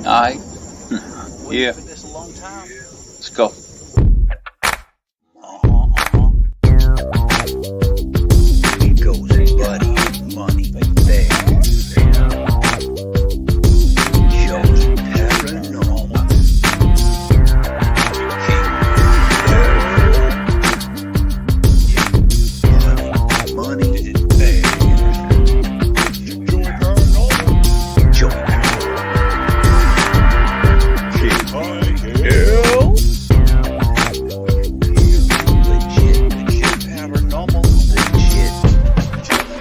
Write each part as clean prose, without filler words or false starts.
Alright. Yeah. Yeah. For this a long time. Let's go. It goes, buddy. Money, baby. Joe's Paranormal. Money, baby. Joey Paranormal. Joey Legit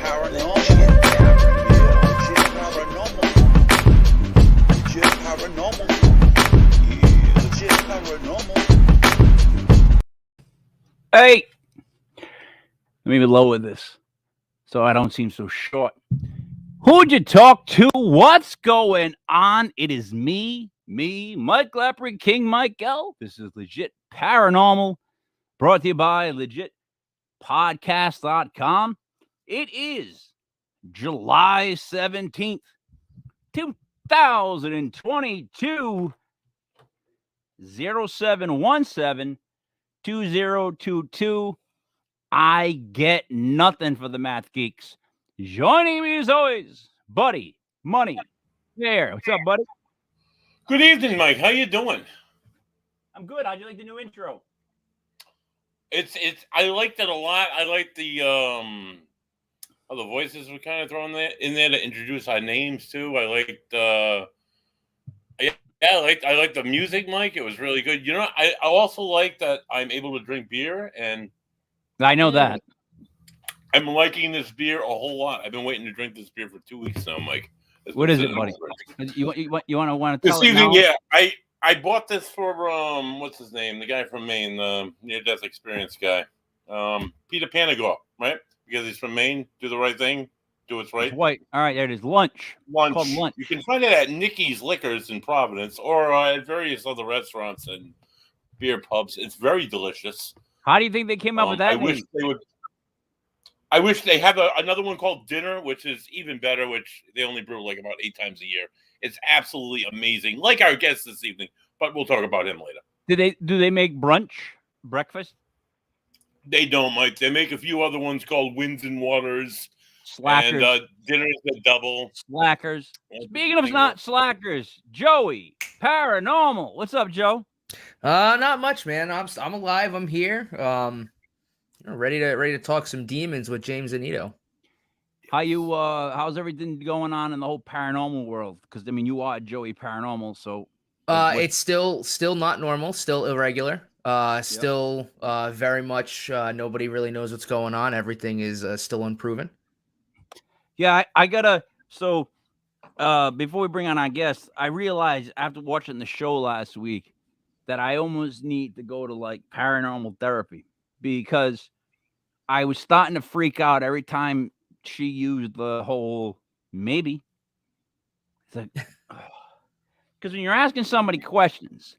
paranormal. Legit paranormal. Legit paranormal. Yeah, legit paranormal. Hey, let me lower this so I don't seem so short. Who'd you talk to? What's going on? It is me, Mike Lepre, King Mike L. This is Legit Paranormal, brought to you by legitpodcast.com. It is July 17th, 2022, 0717 2022. I get nothing for the math geeks. Joining me as always, Buddy Money. There. What's up, buddy? Good evening, Mike. How you doing? I'm good. How'd you like the new intro? It's I liked it a lot. I like the how the voices were kind of thrown in there to introduce our names too. I liked I liked the music, Mike. It was really good. You know, I also like that I'm able to drink beer, and I know that. I'm liking this beer a whole lot. I've been waiting to drink this beer for 2 weeks now, Mike. What is it, buddy? You want to This tell it evening? now? Yeah, I bought this for what's his name? The guy from Maine, the near-death experience guy, Peter Panagore, right? Because he's from Maine. Do the right thing. Do what's right. It's white. All right, there it is. Lunch. Lunch. Called lunch. You can find it at Nicky's Liquors in Providence, or at various other restaurants and beer pubs. It's very delicious. How do you think they came up with that name? I wish they have another one called Dinner, which is even better, which they only brew like about 8 times a year. It's absolutely amazing, like our guest this evening, but we'll talk about him later. Do they make breakfast? They don't, Mike. They make a few other ones called Winds and Waters. Slackers. And Dinner is the double. Slackers. Speaking of not slackers, Joey Paranormal. What's up, Joe? Not much, man. I'm alive. I'm here. Ready to talk some demons with James Annitto. How's everything going on in the whole paranormal world? Because I mean, you are Joey Paranormal, so it's still not normal, still irregular. Still very much nobody really knows what's going on. Everything is still unproven. Yeah, I gotta. So before we bring on our guests, I realized after watching the show last week that I almost need to go to like paranormal therapy because I was starting to freak out every time she used the whole maybe. It's like, because when you're asking somebody questions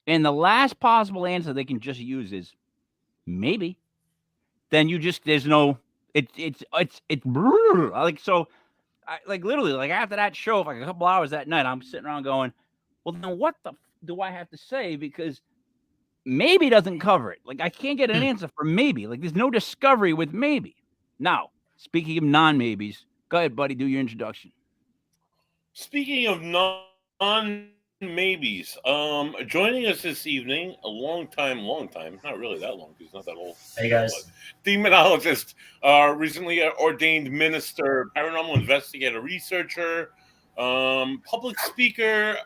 and the last possible answer they can just use is maybe, then there's no, it's like, so I like literally like after that show, for like a couple hours that night, I'm sitting around going, well, then what the do I have to say? Because maybe doesn't cover it. Like I can't get an answer for maybe. Like there's no discovery with maybe. Now, speaking of non-maybes, go ahead, buddy, do your introduction. Speaking of non-maybes, joining us this evening, a long time, not really that long, because he's not that old. Hey, guys. Demonologist, recently ordained minister, paranormal investigator, researcher, public speaker,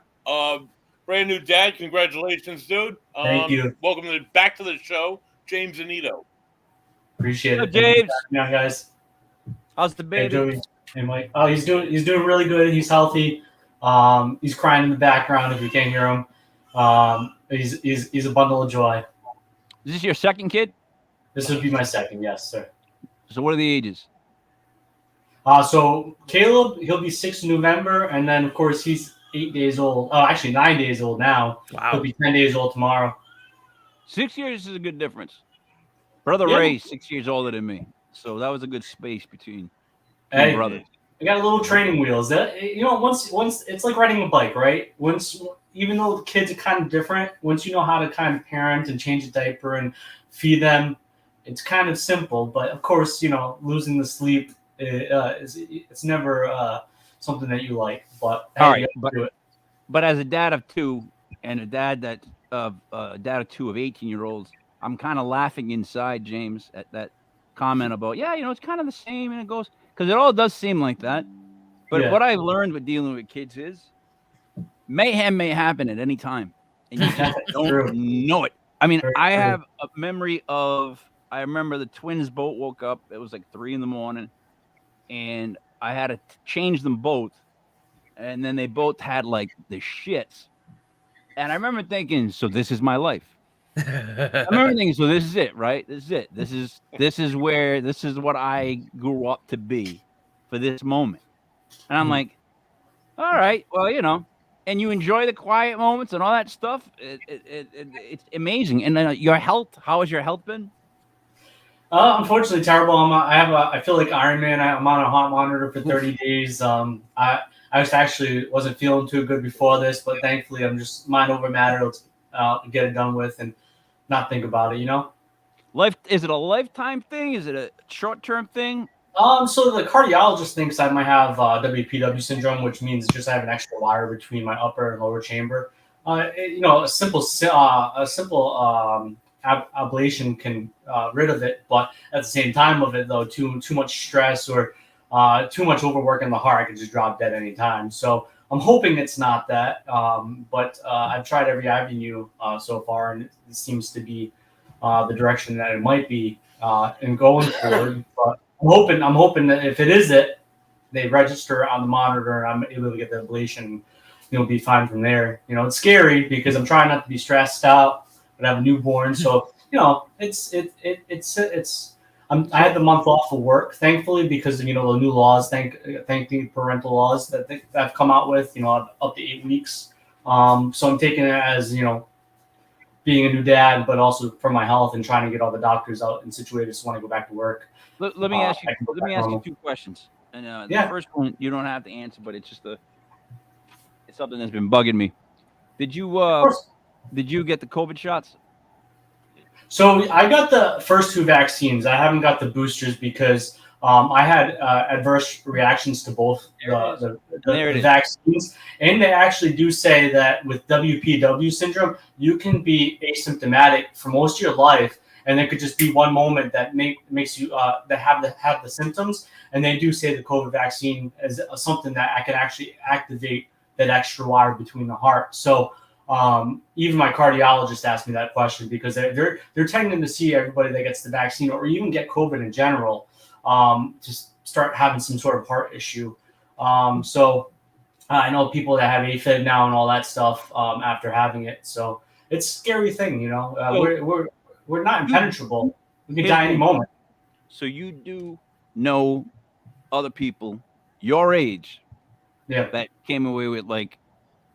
brand new dad. Congratulations, dude. Thank you. Welcome back to the show, James Annitto. Appreciate it. James. Yeah, guys. How's the Hey, baby? Joey. Hey, Mike. Oh, he's doing really good. He's healthy. He's crying in the background if you can't hear him. He's a bundle of joy. Is this your second kid? This would be my second, yes, sir. So what are the ages? So Caleb, he'll be 6 in November, and then of course he's 8 days old. Oh, actually 9 days old now. Wow. He'll be 10 days old tomorrow. 6 years is a good difference. Brother Yeah. Ray's 6 years older than me, so that was a good space between my brothers. I got a little training wheels. That once it's like riding a bike, right? Once, even though the kids are kind of different, once you know how to kind of parent and change a diaper and feed them, it's kind of simple. But of course, losing the sleep it's never something that you like. But hey, All you right, have to do it. but as a dad of two and a dad of two of 18-year-olds, I'm kind of laughing inside, James, at that comment about it's kind of the same, and it goes because it all does seem like that. But Yeah. what I've learned with dealing with kids is mayhem may happen at any time, and you just don't True. know it. I mean, Very I true. have a memory of I remember the twins both woke up. It was like 3 a.m, and I had to change them both, and then they both had like the shits. And I remember thinking, so this is my life. I remember thinking, so this is it, right? This is it. This is what I grew up to be for this moment. And I'm like, all right, well, and you enjoy the quiet moments and all that stuff. It's amazing. And your health, how has your health been? Unfortunately, terrible. I feel like Iron Man. I'm on a heart monitor for 30 days. I actually wasn't feeling too good before this, but thankfully I'm just mind over matter. Let's get it done with and not think about it. Is it a lifetime thing? Is it a short-term thing? So the cardiologist thinks I might have WPW syndrome, which means just I have an extra wire between my upper and lower chamber. A simple ablation can rid of it, but at the same time of it, though, too much stress or too much overwork in the heart, I could just drop dead anytime. So I'm hoping it's not that, but I've tried every avenue so far, and it seems to be the direction that it might be and going forward. But I'm hoping that if it is it, they register on the monitor and I'm able to get the ablation. Be fine from there. It's scary because I'm trying not to be stressed out, but I have a newborn, so I had the month off of work, thankfully, because the new laws, thank the parental laws that I've come out with, up to 8 weeks. So I'm taking it as being a new dad, but also for my health and trying to get all the doctors out and situated. Just want to go back to work. Let me ask you. I can go Let back me ask you normal. 2 questions. And the Yeah. first one you don't have to answer, but it's just it's something that's been bugging me. Did you get the COVID shots? So I got the first 2 vaccines. I haven't got the boosters because I had adverse reactions to both the vaccines. And they actually do say that with WPW syndrome, you can be asymptomatic for most of your life. And there could just be one moment that makes you that have the symptoms. And they do say the COVID vaccine is something that I can actually activate that extra wire between the heart. So even my cardiologist asked me that question because they're tending to see everybody that gets the vaccine or even get COVID in general to start having some sort of heart issue. So I know people that have AFib now and all that stuff after having it. So it's a scary thing, we're not impenetrable. We could die any moment. So you do know other people your age that came away with like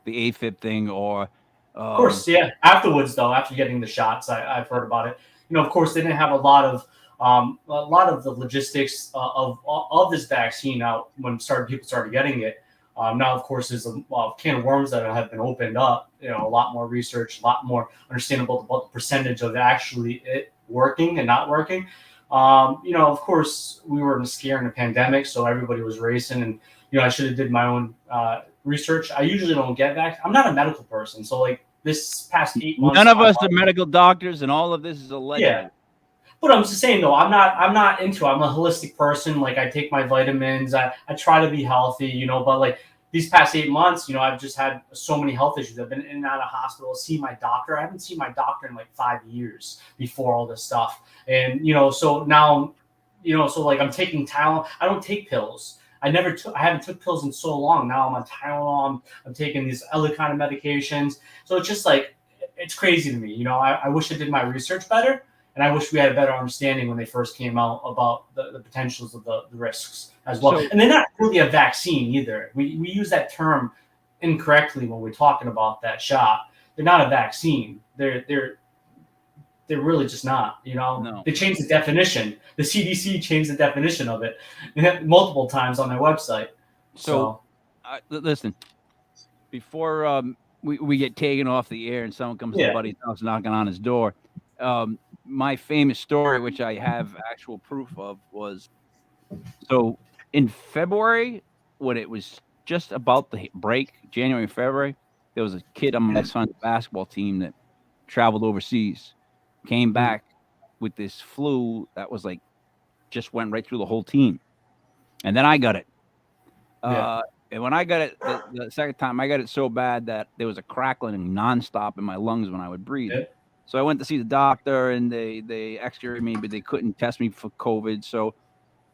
the AFib thing or of course, yeah. Afterwards, though, after getting the shots, I've heard about it. Of course, they didn't have a lot of the logistics of this vaccine out when people started getting it. Now, of course, there's a can of worms that have been opened up. A lot more research, a lot more understandable about the percentage of actually it working and not working. Of course, we were in a scare in a pandemic, so everybody was racing, and I should have did my own research. I usually don't get vaccinated. I'm not a medical person, so like this past 8 months, none of us are medical doctors, and all of this is alleged. Yeah. But I'm just saying though, I'm not into it. I'm a holistic person. Like I take my vitamins. I try to be healthy, but like these past 8 months, I've just had so many health issues. I've been in and out of hospital, see my doctor. I haven't seen my doctor in like 5 years before all this stuff. And so now, so like I'm taking Tylenol. I don't take pills. I haven't took pills in so long. Now I'm on Tylenol. I'm taking these other kind of medications. So it's just like, it's crazy to me. I wish I did my research better. And I wish we had a better understanding when they first came out about the potentials of the risks as well. And they're not really a vaccine either. We use that term incorrectly when we're talking about that shot. They're not a vaccine. They're they're really just not. No. They changed the definition. The CDC changed the definition of it multiple times on their website. So listen, before we get taken off the air and someone comes to Buddy's house knocking on his door, my famous story, which I have actual proof of, was so in February, when it was just about the break, January and February, there was a kid on my son's basketball team that traveled overseas, came back with this flu that was like just went right through the whole team. And then I got it. And when I got it the second time, I got it so bad that there was a crackling nonstop in my lungs when I would breathe. Yeah. So I went to see the doctor, and they x-rayed me, but they couldn't test me for COVID. So,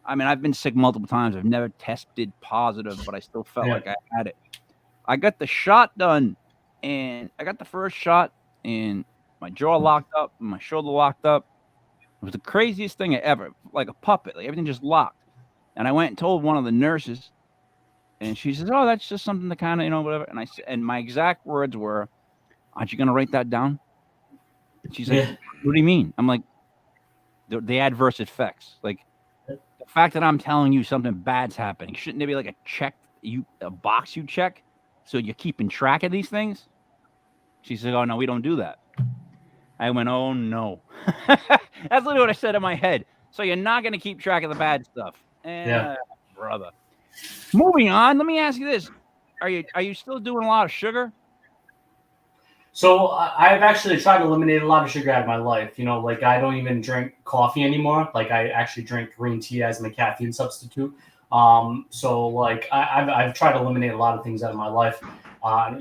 I mean, I've been sick multiple times. I've never tested positive, but I still felt like I had it. I got the shot done, and I got the first shot, and my jaw locked up, and my shoulder locked up. It was the craziest thing ever, like a puppet. Like everything just locked. And I went and told one of the nurses, and she says, "Oh, that's just something to kind of, whatever." And and my exact words were, "Aren't you going to write that down?" And she's like, "What do you mean?" I'm like, the adverse effects. Like the fact that I'm telling you something bad's happening. Shouldn't there be like a box you check so you're keeping track of these things? She said, "Oh, no, we don't do that." I went, "Oh, no." That's literally what I said in my head. So you're not going to keep track of the bad stuff. Brother. Moving on, let me ask you this. Are you still doing a lot of sugar? So I've actually tried to eliminate a lot of sugar out of my life. Like I don't even drink coffee anymore. Like I actually drink green tea as my caffeine substitute. So like I've tried to eliminate a lot of things out of my life. I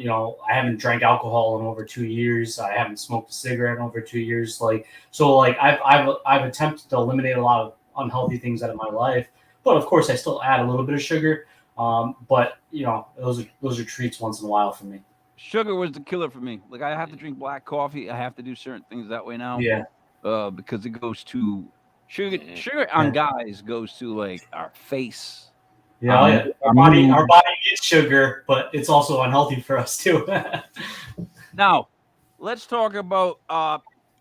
haven't drank alcohol in over 2 years. I haven't smoked a cigarette in over 2 years. I've attempted to eliminate a lot of unhealthy things out of my life. But of course, I still add a little bit of sugar. But those are treats once in a while for me. Sugar was the killer for me. Like I have to drink black coffee. I have to do certain things that way now. Yeah. Because it goes to sugar on guys goes to like our face. Yeah, our body needs sugar, but it's also unhealthy for us too. Now, let's talk about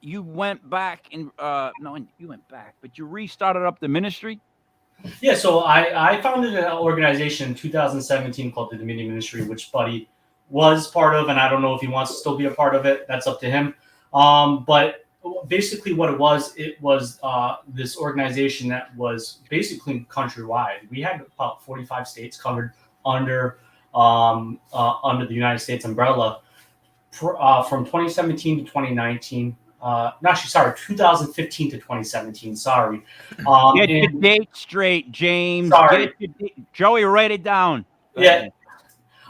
you went back and you went back, but you restarted up the ministry. Yeah, so I founded an organization in 2017 called the Dominion Ministry, which Buddy was part of, and I don't know if he wants to still be a part of it. That's up to him. But basically what it was this organization that was basically countrywide. We had about 45 states covered under the United States umbrella from 2017 to 2019. 2015 to 2017. Sorry. Get your date straight, James. Sorry. Joey, write it down. Yeah.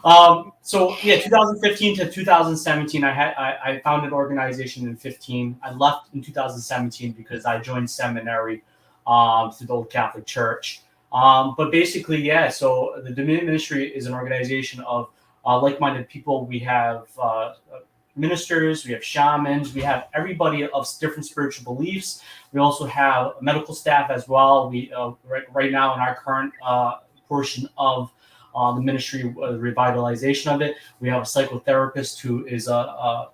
2015 to 2017, I founded an organization in 15. I left in 2017 because I joined seminary through the Old Catholic Church. But basically, so the Dominion Ministry is an organization of like-minded people. We have ministers, we have shamans, we have everybody of different spiritual beliefs. We also have medical staff as well. We right now in our current portion of the ministry, the revitalization of it, we have a psychotherapist who is a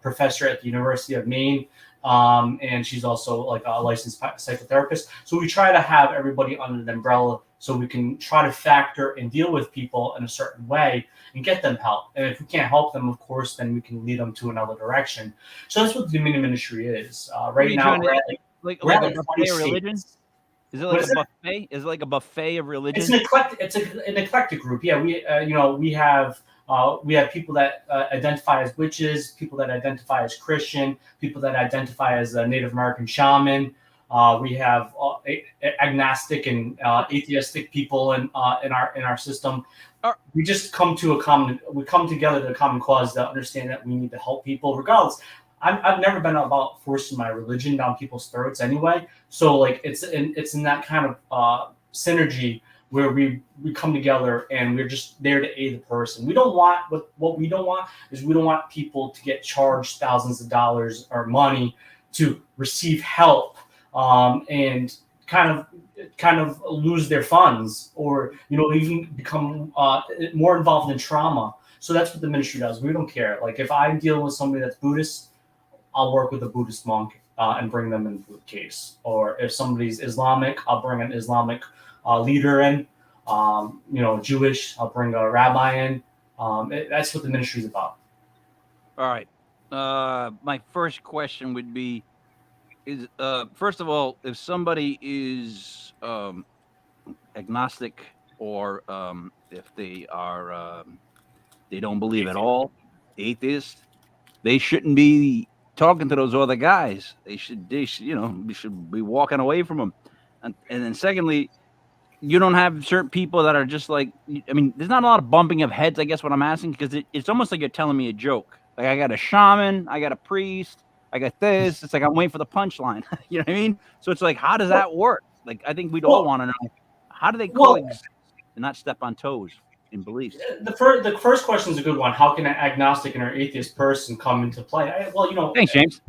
professor at the University of Maine, and she's also like a licensed psychotherapist. So we try to have everybody under the umbrella so we can try to factor and deal with people in a certain way and get them help. And if we can't help them, of course, then we can lead them to another direction. So that's what the Dominion Ministry is. Right now, we're at like a buffet of religion. Is it like a buffet? Is it like a buffet of religion? It's an eclectic group. Yeah, we have people that identify as witches, people that identify as Christian, people that identify as a Native American shaman. We have agnostic and atheistic people in our system. We just come together to a common cause to understand that we need to help people regardless. I've never been about forcing my religion down people's throats anyway. So like it's in that kind of synergy where we come together and we're just there to aid the person. We don't want what we don't want is we don't want people to get charged thousands of dollars or money to receive help and kind of lose their funds or even become more involved in trauma. So that's what the ministry does. We don't care. Like if I'm dealing with somebody that's Buddhist, I'll work with a Buddhist monk and bring them into the case. Or if somebody's Islamic, I'll bring an Islamic leader in. Jewish, I'll bring a rabbi in. That's what the ministry is about. All right. My first question would be, first of all, if somebody is agnostic, or if they are they don't believe at all, atheist, they shouldn't be talking to those other guys. They should we should be walking away from them. And then secondly, you don't have certain people that are just like, I mean, there's not a lot of bumping of heads, I guess what I'm asking, because it's almost like you're telling me a joke. Like, I got a shaman, I got a priest, I got this. It's like I'm waiting for the punchline. You know what I mean? So it's like, how does that work? Like, I think we'd all want to know, how do they coexist and not step on toes in beliefs? The first question is a good one. How can an agnostic and an atheist person come into play? Thanks, James.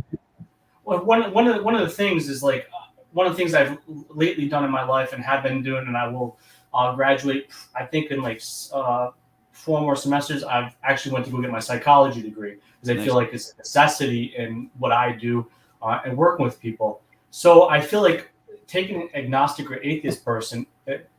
Well, one of the things is like, one of the things I've lately done in my life and have been doing, and I will graduate, I think, in like 4 more semesters. I've actually went to go get my psychology degree because I feel like it's a necessity in what I do and working with people. So I feel like taking an agnostic or atheist person,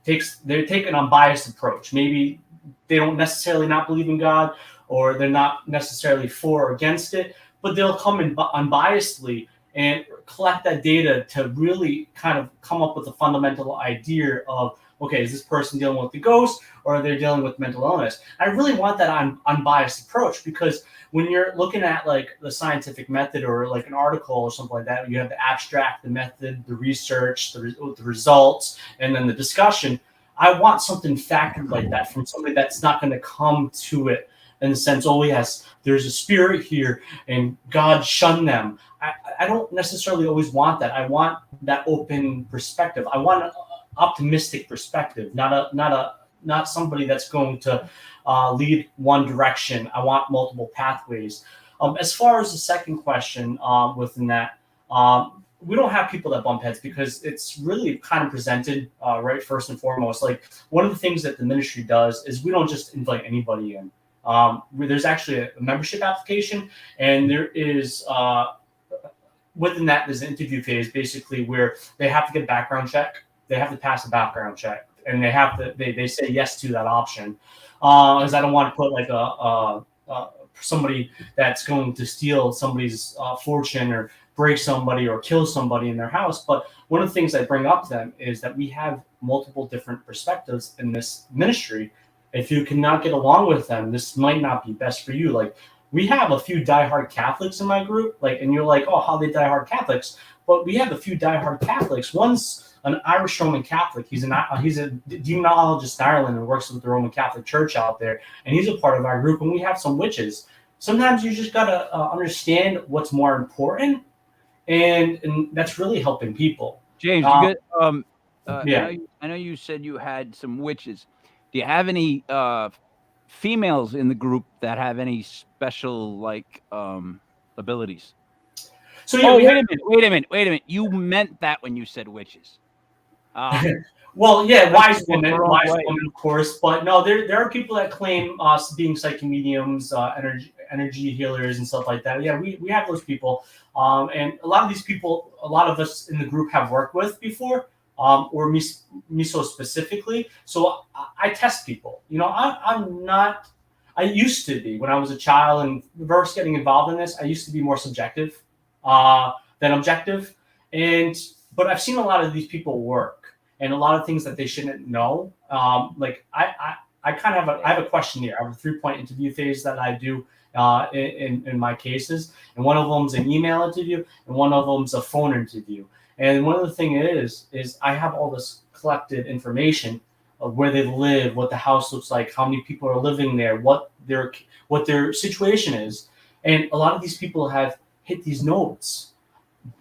they take an unbiased approach. Maybe they don't necessarily not believe in God, or they're not necessarily for or against it, but they'll come in unbiasedly and collect that data to really kind of come up with a fundamental idea of, okay, is this person dealing with the ghost, or are they dealing with mental illness? I really want that unbiased approach, because when you're looking at like the scientific method or like an article or something like that, you have the abstract, the method, the research, the results, and then the discussion. I want something factored like that from somebody that's not going to come to it in the sense, oh yes, there's a spirit here and God shunned them. I don't necessarily always want that. I want that open perspective. I want an optimistic perspective, not somebody that's going to lead one direction. I want multiple pathways. As far as the second question within that, we don't have people that bump heads because it's really kind of presented right first and foremost. Like, one of the things that the ministry does is we don't just invite anybody in. There's actually a membership application, and there is within that there's an interview phase, basically, where they have to get a background check. They have to pass a background check, and they say yes to that option. Because I don't want to put like somebody that's going to steal somebody's fortune or break somebody or kill somebody in their house. But one of the things I bring up to them is that we have multiple different perspectives in this ministry. If you cannot get along with them, this might not be best for you. Like, we have a few diehard Catholics in my group, and you're like, oh, how they diehard Catholics? But we have a few diehard Catholics. One's an Irish Roman Catholic. He's a demonologist in Ireland and works with the Roman Catholic Church out there, and he's a part of our group. And we have some witches. Sometimes you just gotta understand what's more important, and that's really helping people. James, you got, yeah. I know you said you had some witches. Do you have any females in the group that have any special abilities? So yeah, wait a minute. You meant that when you said witches. Well, yeah, wise women, of course. But no, there are people that claim us being psychic mediums, energy healers, and stuff like that. Yeah, we have those people, and a lot of these people, a lot of us in the group have worked with before. Or me so specifically. So I test people. I used to be, when I was a child and first getting involved in this, I used to be more subjective than objective. But I've seen a lot of these people work, and a lot of things that they shouldn't know. I have a questionnaire. I have a 3-point interview phase that I do in my cases, and one of them's an email interview, and one of them's a phone interview. And one of the things is I have all this collected information of where they live, what the house looks like, how many people are living there, what their situation is. And a lot of these people have hit these notes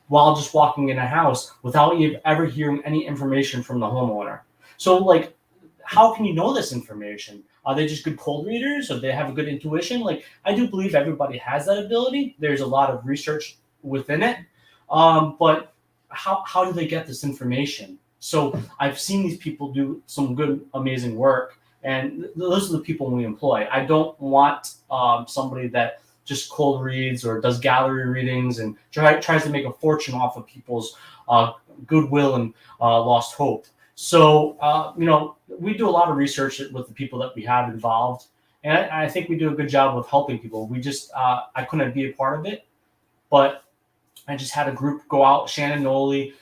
while just walking in a house without ever hearing any information from the homeowner. So, like, how can you know this information? Are they just good cold readers, or they have a good intuition? Like, I do believe everybody has that ability. There's a lot of research within it. But how do they get this information? So I've seen these people do some good, amazing work, and those are the people we employ. I don't want somebody that just cold reads or does gallery readings and tries to make a fortune off of people's goodwill and lost hope. So, we do a lot of research with the people that we have involved. And I think we do a good job of helping people. We just, I couldn't be a part of it, but I just had a group go out, Shannon Noley,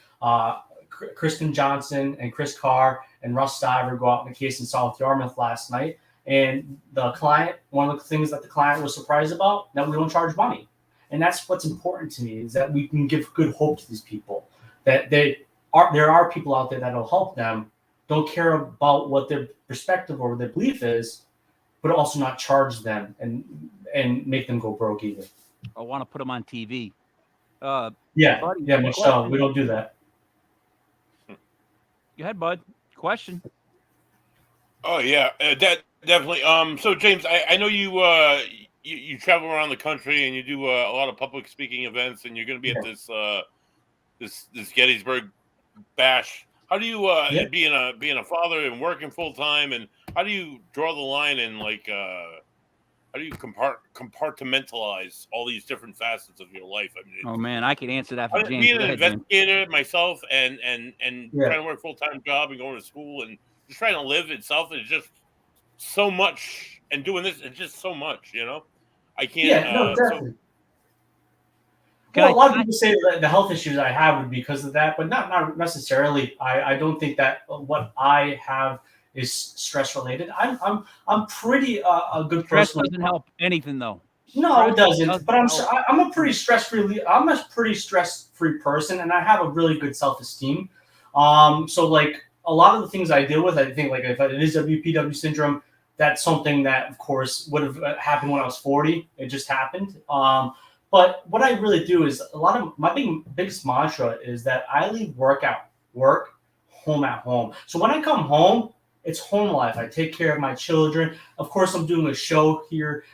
Kristen Johnson, and Chris Carr, and Russ Stiver go out in a case in South Yarmouth last night. And the client, one of the things that the client was surprised about, that we don't charge money. And that's what's important to me, is that we can give good hope to these people, that there are people out there that will help them, don't care about what their perspective or their belief is, but also not charge them and make them go broke either. I want to put them on TV. Michelle, we don't do that. Go ahead, bud. Question. Oh yeah, that definitely. So James, I know you travel around the country and you do a lot of public speaking events, and you're going to be at this Gettysburg Bash. How do you being a father and working full time, and how do you draw the line and how do you compartmentalize all these different facets of your life? I mean, oh man, I can answer that for James. Being an investigator myself and trying to work a full-time job and going to school and just trying to live itself is just so much. And doing this, it's just so much, I can't. Yeah, no, definitely. A lot of people say that the health issues I have would be because of that, but not necessarily. I don't think that what I have is stress related. I'm pretty a good person. Stress doesn't help anything though. No, it doesn't. But I'm a pretty stress-free. I'm a pretty stress-free person, and I have a really good self-esteem. So like a lot of the things I deal with, I think like if it is WPW syndrome, that's something that of course would have happened when I was 40. It just happened. But what I really do is a lot of my biggest mantra is that I leave work, home at home. So when I come home, it's home life. I take care of my children. Of course, I'm doing a show here,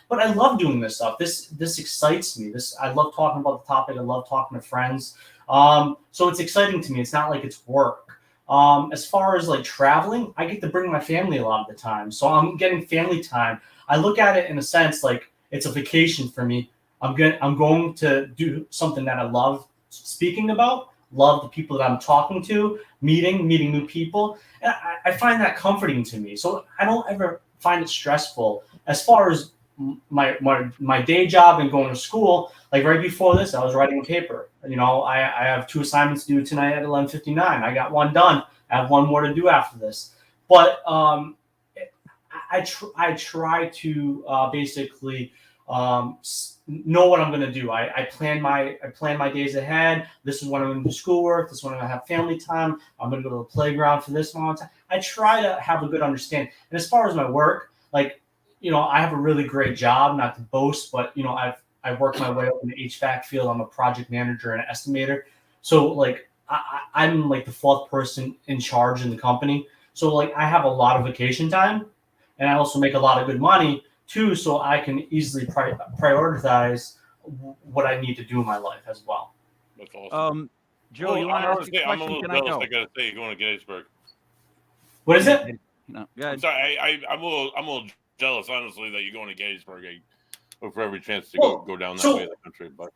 but I love doing this stuff. This excites me. I love talking about the topic. I love talking to friends. So it's exciting to me. It's not like it's work. As far as like traveling, I get to bring my family a lot of the time. So I'm getting family time. I look at it in a sense like it's a vacation for me. I'm going to do something that I love speaking about, love the people that I'm talking to, meeting new people. And I find that comforting to me. So I don't ever find it stressful. As far as my day job and going to school, like right before this, I was writing a paper. I have 2 assignments due tonight at 11:59. I got one done. I have one more to do after this. But I try to basically know what I'm going to do. I plan my days ahead. This is when I'm going to do schoolwork. This is when I'm going to have family time. I'm going to go to the playground for this amount of time. I try to have a good understanding. And as far as my work, like, I have a really great job, not to boast, but, I've worked my way up in the HVAC field. I'm a project manager and an estimator. So like, I'm like the 4th person in charge in the company. So like, I have a lot of vacation time, and I also make a lot of good money too, so I can easily prioritize what I need to do in my life as well. That's awesome. Joe, you want to ask a question? I'm a little jealous. I gotta say, you're going to Gettysburg. What is it? I'm sorry. I'm a little jealous, honestly, that you're going to Gettysburg. I look for every chance to go down that way of the country. But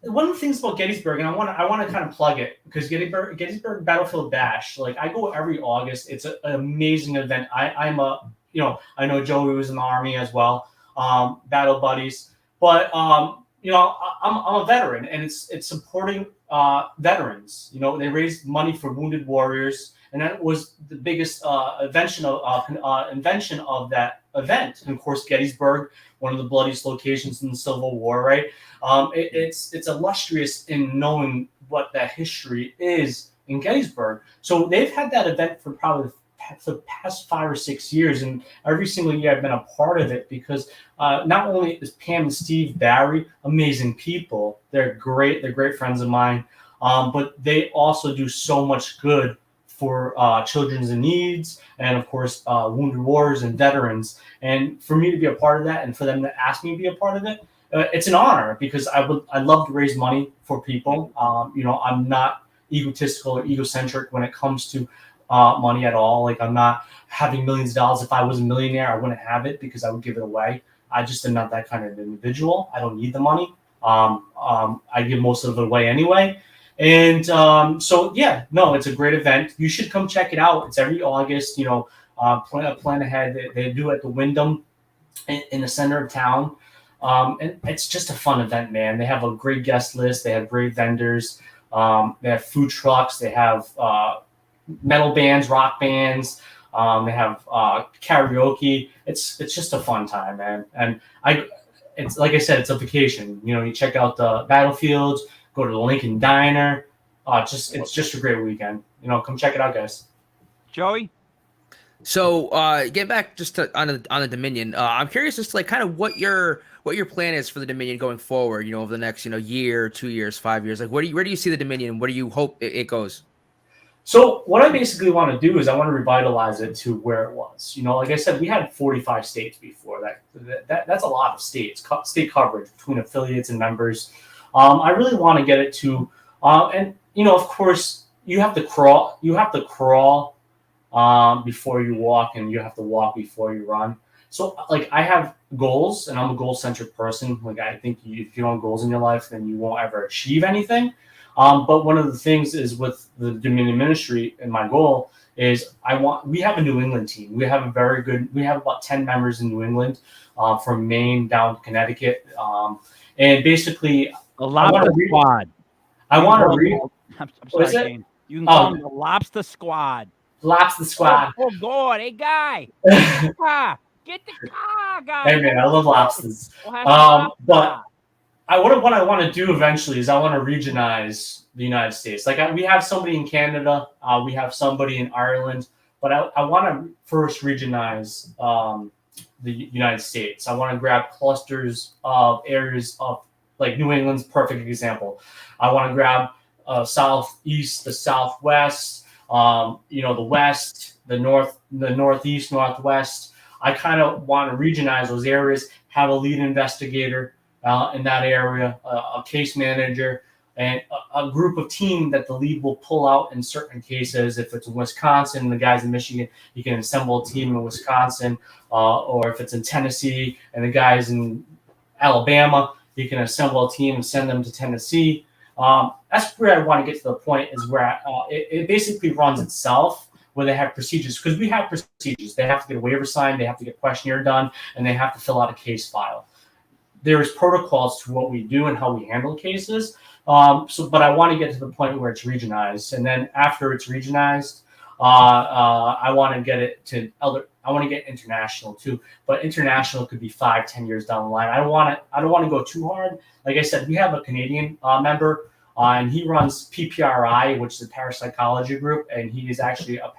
one of the things about Gettysburg, and I want to kind of plug it, because Gettysburg Battlefield Bash, like I go every August. It's an amazing event. I know Joey was in the Army as well, battle buddies. But I'm a veteran, and it's supporting veterans. They raised money for wounded warriors, and that was the biggest invention of that event. And of course, Gettysburg, one of the bloodiest locations in the Civil War, right? It's illustrious in knowing what that history is in Gettysburg. So they've had that event for probably the past 5 or 6 years, and every single year I've been a part of it, because not only is Pam and Steve Barry amazing people, they're great friends of mine, but they also do so much good for children's in needs, and of course wounded warriors and veterans. And for me to be a part of that, and for them to ask me to be a part of it, it's an honor, because I love to raise money for people. I'm not egotistical or egocentric when it comes to money at all. Like, I'm not having millions of dollars. If I was a millionaire, I wouldn't have it, because I would give it away. I just am not that kind of individual. I don't need the money. I give most of it away anyway. And so, yeah, no, it's a great event. You should come check it out. It's every August, plan ahead. They do it at the Wyndham in the center of town. And it's just a fun event, man. They have a great guest list. They have great vendors. They have food trucks. They have metal bands, rock bands. They have karaoke. It's just a fun time, man. And it's like I said, it's a vacation. You check out the battlefields, go to the Lincoln Diner. It's just a great weekend. Come check it out, guys. Joey? So get back just on the Dominion. I'm curious as to kind of what your plan is for the Dominion going forward. Over the next year, 2 years, 5 years. Like where do you see the Dominion? Where do you hope it goes? So what I basically want to do is I want to revitalize it to where it was. Like I said, we had 45 states before. That's a lot of state coverage between affiliates and members. I really want to get it to, and of course, you have to crawl. You have to crawl before you walk, and you have to walk before you run. So, I have goals, and I'm a goal-centric person. I think if you don't have goals in your life, then you won't ever achieve anything. But one of the things is with the Dominion Ministry, and my goal is we have a New England team. We have about 10 members in New England, from Maine down to Connecticut. And basically, the Lobster Squad. I want to read. I'm sorry, James. You can call them the Lobster Squad. Lobster Squad. Oh God, hey guy. Get the car, guy. Hey man, I love lobsters. But what I want to do eventually is I want to regionize the United States. We have somebody in Canada, we have somebody in Ireland, but I want to first regionize the United States. I want to grab clusters of areas of New England's perfect example. I want to grab southeast, the southwest, the west, the northeast, northwest. I kind of want to regionize those areas, have a lead investigator in that area, a case manager, and a group of team that the lead will pull out in certain cases. If it's in Wisconsin, the guys in Michigan, you can assemble a team in Wisconsin, or if it's in Tennessee and the guys in Alabama, you can assemble a team and send them to Tennessee. That's where I want to get to the point is where it basically runs itself, where they have procedures, because we have procedures. They have to get a waiver signed, they have to get a questionnaire done, and they have to fill out a case file. There's protocols to what we do and how we handle cases. But I want to get to the point where it's regionized, and then after it's regionized, I want to get it to I want to get international too, but international could be 5-10 years down the line. I don't want to go too hard. Like I said, we have a Canadian member, and he runs PPRI, which is a parapsychology group, and he is actually a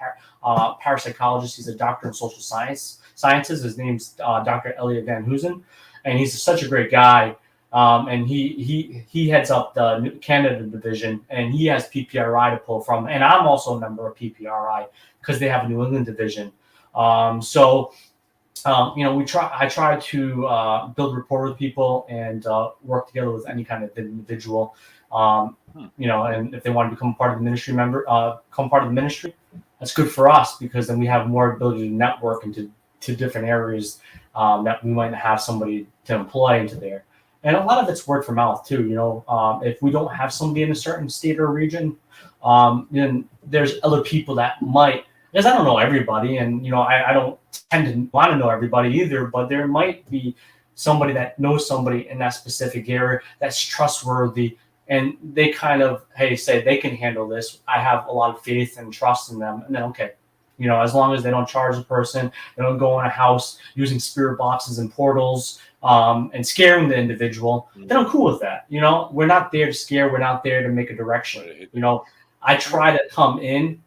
parapsychologist. He's a doctor in social sciences. His name's Dr. Elliot Van Hoosen, and he's such a great guy. And he heads up the Canada division, and he has PPRI to pull from. And I'm also a member of PPRI because they have a New England division. I try to build rapport with people and work together with any kind of individual. And if they want to become part of the ministry that's good for us, because then we have more ability to network into different areas that we might have somebody to employ into there. And a lot of it's word of mouth too. If we don't have somebody in a certain state or region, then there's other people that might, because I don't know everybody, and I don't tend to want to know everybody either, but there might be somebody that knows somebody in that specific area that's trustworthy, and they kind of say they can handle this. I have a lot of faith and trust in them, and then okay. As long as they don't charge the person, they don't go in a house using spirit boxes and portals and scaring the individual, then I'm cool with that. We're not there to scare. We're not there to make a direction. I try to come in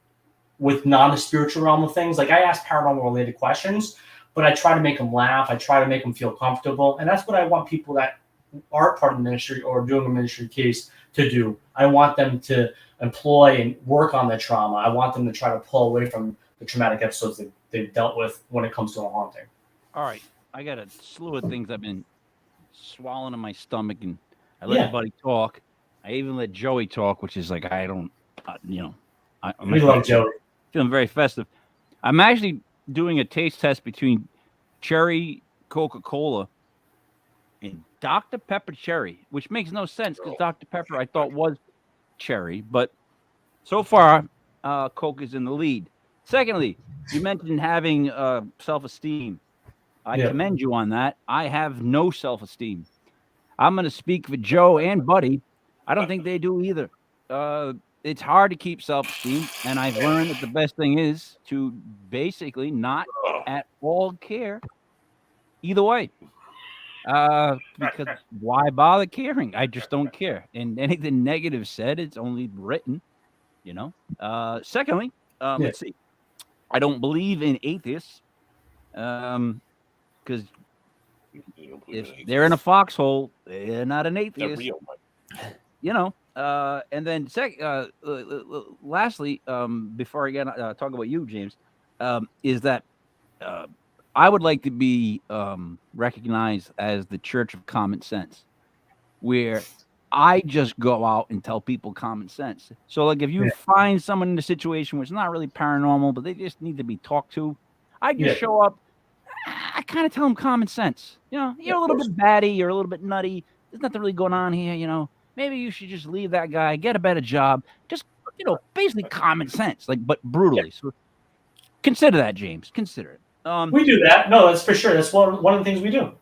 with non-spiritual realm of things. I ask paranormal related questions, but I try to make them laugh. I try to make them feel comfortable. And that's what I want people that are part of the ministry or doing a ministry case to do. I want them to employ and work on the trauma. I want them to try to pull away from the traumatic episodes that they've dealt with when it comes to a haunting. All right. I got a slew of things I've been swallowing in my stomach, and I let everybody talk. I even let Joey talk, which is I don't, we love Joey. Feeling very festive. I'm actually doing a taste test between cherry Coca-Cola and Dr. Pepper cherry, which makes no sense because Dr. Pepper I thought was cherry, but so far, Coke is in the lead. Secondly, you mentioned having self-esteem. I Yeah. commend you on that. I have no self-esteem. I'm going to speak for Joe and Buddy. I don't think they do either. It's hard to keep self-esteem, and I've learned that the best thing is to basically not at all care either way. Because why bother caring? I just don't care. And anything negative said, it's only written, you know. Secondly, let's see. I don't believe in atheists. Because if they're in a foxhole, they're not an They're atheist. real. You know. And then lastly, before I get talk about you, James, is that I would like to be recognized as the Church of Common Sense, where I just go out and tell people common sense. So, like, if you find someone in a situation where it's not really paranormal, but they just need to be talked to, I just show up. I kind of tell them common sense. You know, you're a little bit batty, you're a little bit nutty. There's nothing really going on here. You know, maybe you should just leave that guy, get a better job. Just, you know, basically common sense, like, but brutally. So, consider that, James. Consider it. We do that. No, that's for sure. That's one of the things we do.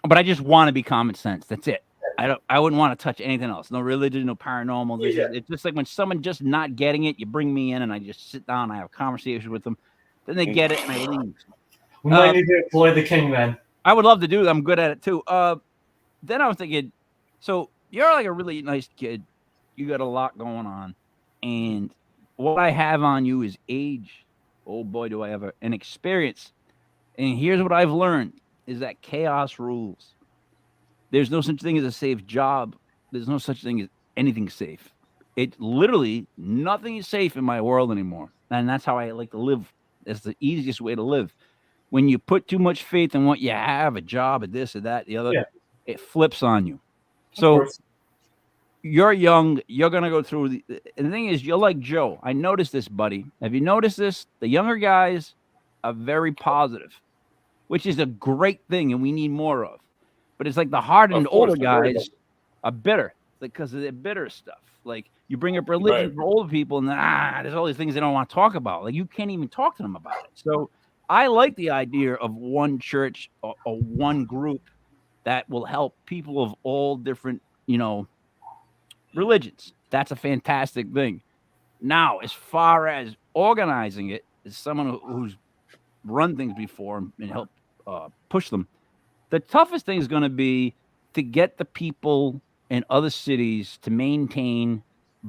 But I just want to be common sense. That's it. I wouldn't want to touch anything else. No religion, no paranormal. It's just like when someone just not getting it, you bring me in and I just sit down, I have a conversation with them. Then they get it and I leave. We might need to employ the king then. I would love to do that. I'm good at it too. Then I was thinking, so you're like a really nice kid. You got a lot going on. And what I have on you is age. Oh boy, do I have an experience. And here's what I've learned is that chaos rules. There's no such thing as a safe job. There's no such thing as anything safe. It literally, nothing is safe in my world anymore. And that's how I like to live. It's the easiest way to live. When you put too much faith in what you have, a job, a this, or that, the other, it flips on you. So you're young. You're going to go through. And the thing is, you're like Joe. I noticed this, buddy. Have you noticed this? The younger guys are very positive, which is a great thing, and we need more of. But it's like the hardened older guys are bitter because of their bitter stuff. Like you bring up religion for older people, and then, there's all these things they don't want to talk about. Like you can't even talk to them about it. So I like the idea of one church or one group that will help people of all different, you know, religions. That's a fantastic thing. Now, as far as organizing it, as someone who's run things before and help push them, the toughest thing is going to be to get the people in other cities to maintain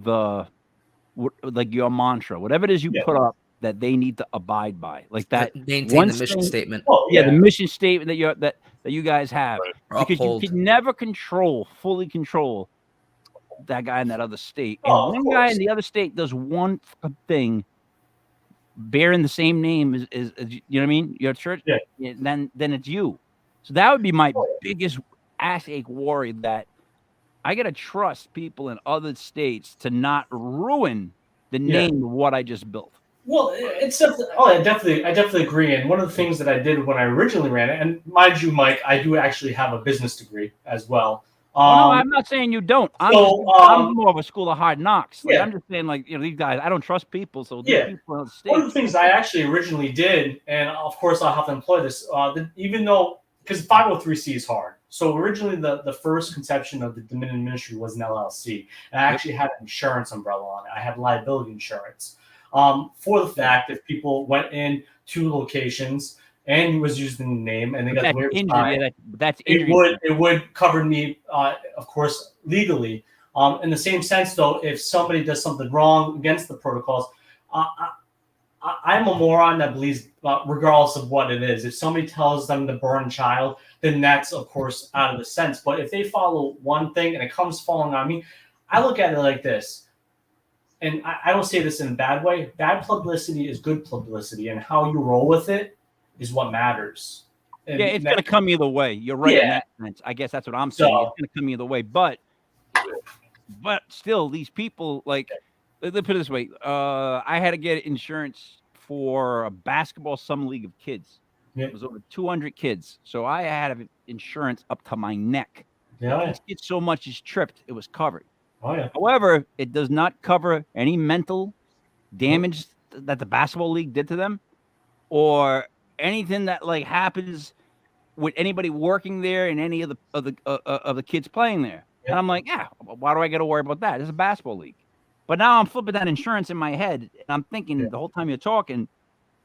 like your mantra, whatever it is you put up that they need to abide by, like that. Maintain the mission statement. The mission statement that you guys have, because Uphold. you can never fully control that guy in that other state. And one guy in the other state does one thing bearing the same name as you know what I mean? Your church, then it's you. So that would be my biggest ass ache worry, that I gotta trust people in other states to not ruin the name of what I just built. Well, it's definitely, I definitely agree. And one of the things that I did when I originally ran it, and mind you, Mike, I do actually have a business degree as well. No, I'm not saying you don't. I'm more of a school of hard knocks. Like, I'm just saying, like, you know, these guys, I don't trust people. So people in the States. One of the things I actually originally did, and of course I'll have to employ this, even though, because 503c is hard. So originally the first conception of the Dominion Ministry was an LLC. And I actually had an insurance umbrella on it. I had liability insurance. For the fact if people went in 2 locations and he was using the name and they got the injury, that's injury. It would cover me, of course, legally. In the same sense, though, if somebody does something wrong against the protocols, I'm a moron that believes, regardless of what it is, if somebody tells them to burn a child, then that's, of course, out of the sense. But if they follow one thing and it comes falling on me, I look at it like this. And I don't say this in a bad way. Bad publicity is good publicity, and how you roll with it is what matters. And it's going to come either way. You're right in that sense. I guess that's what I'm saying. It's going to come either way. But still, these people, like, let's put it this way. I had to get insurance for a basketball summer league of kids. It was over 200 kids. So I had insurance up to my neck. Yeah. This kid so much is tripped, it was covered. Oh yeah. However, it does not cover any mental damage that the basketball league did to them, or anything that like happens with anybody working there and any of the kids playing there. Yeah. And I'm like, yeah, why do I got to worry about that? It's a basketball league. But now I'm flipping that insurance in my head, and I'm thinking the whole time you're talking,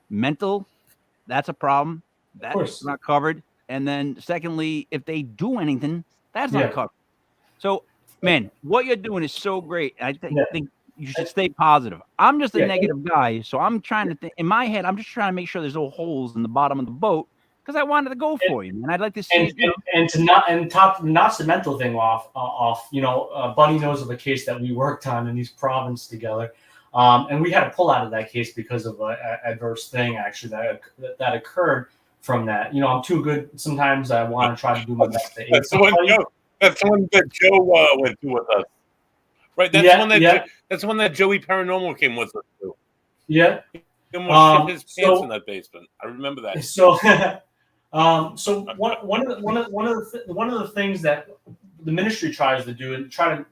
mental, that's a problem. That's not covered. And then secondly, if they do anything, that's not covered. So, man, what you're doing is so great. I think you should stay positive. I'm just a negative guy, so I'm trying to think in my head. I'm just trying to make sure there's no holes in the bottom of the boat because I wanted to go for you, and I'd like to see and to not the mental thing off. Buddy knows of a case that we worked on in East Province together, and we had to pull out of that case because of an adverse thing actually that occurred from that. I'm too good. Sometimes I want to try to do my best to aid somebody. That's the one that Joe went through with us. Right, that's the one that that's the one that Joey Paranormal came with us to. Yeah, he almost shit his pants in that basement. I remember that. So, one of the things that the ministry tries to do and try to,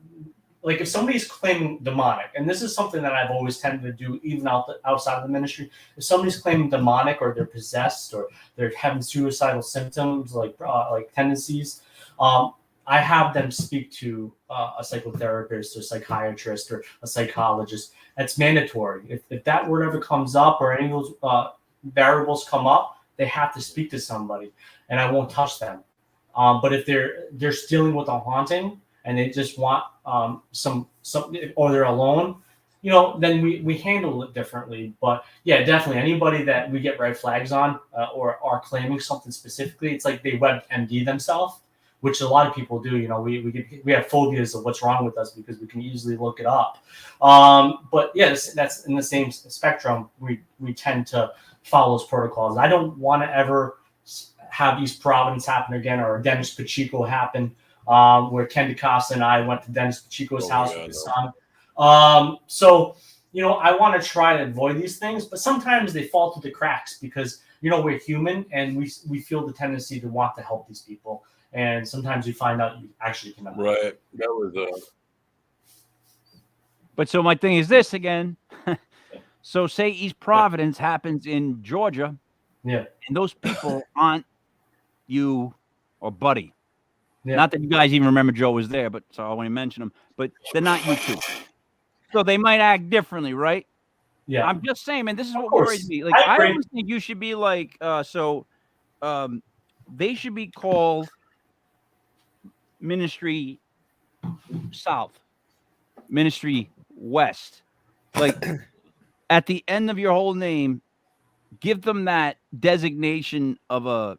like, if somebody's claiming demonic, and this is something that I've always tended to do even outside of the ministry, if somebody's claiming demonic or they're possessed or they're having suicidal symptoms like tendencies, I have them speak to a psychotherapist or psychiatrist or a psychologist. That's mandatory. If that word ever comes up or any of those variables come up, they have to speak to somebody, and I won't touch them. But if they're dealing with a haunting and they just want some or they're alone, then we handle it differently. But yeah, definitely anybody that we get red flags on or are claiming something specifically, it's like they WebMD themselves, which a lot of people do. We have phobias of what's wrong with us because we can easily look it up. But yes, that's in the same spectrum. We tend to follow those protocols. I don't want to ever have East Providence happen again or Dennis Pacheco happen, where Ken DeCosta and I went to Dennis Pacheco's house with his son. So I want to try to avoid these things, but sometimes they fall through the cracks because we're human and we feel the tendency to want to help these people. And sometimes we find out you actually cannot. Right. That was But so my thing is this again. So say East Providence happens in Georgia. Yeah. And those people aren't you or Buddy. Yeah. Not that you guys even remember Joe was there, but so I want to mention them. But they're not you two. So they might act differently, right? Yeah. I'm just saying, man, this is what worries me. Like I always think you should be like they should be called Ministry South, Ministry West. Like at the end of your whole name, give them that designation of a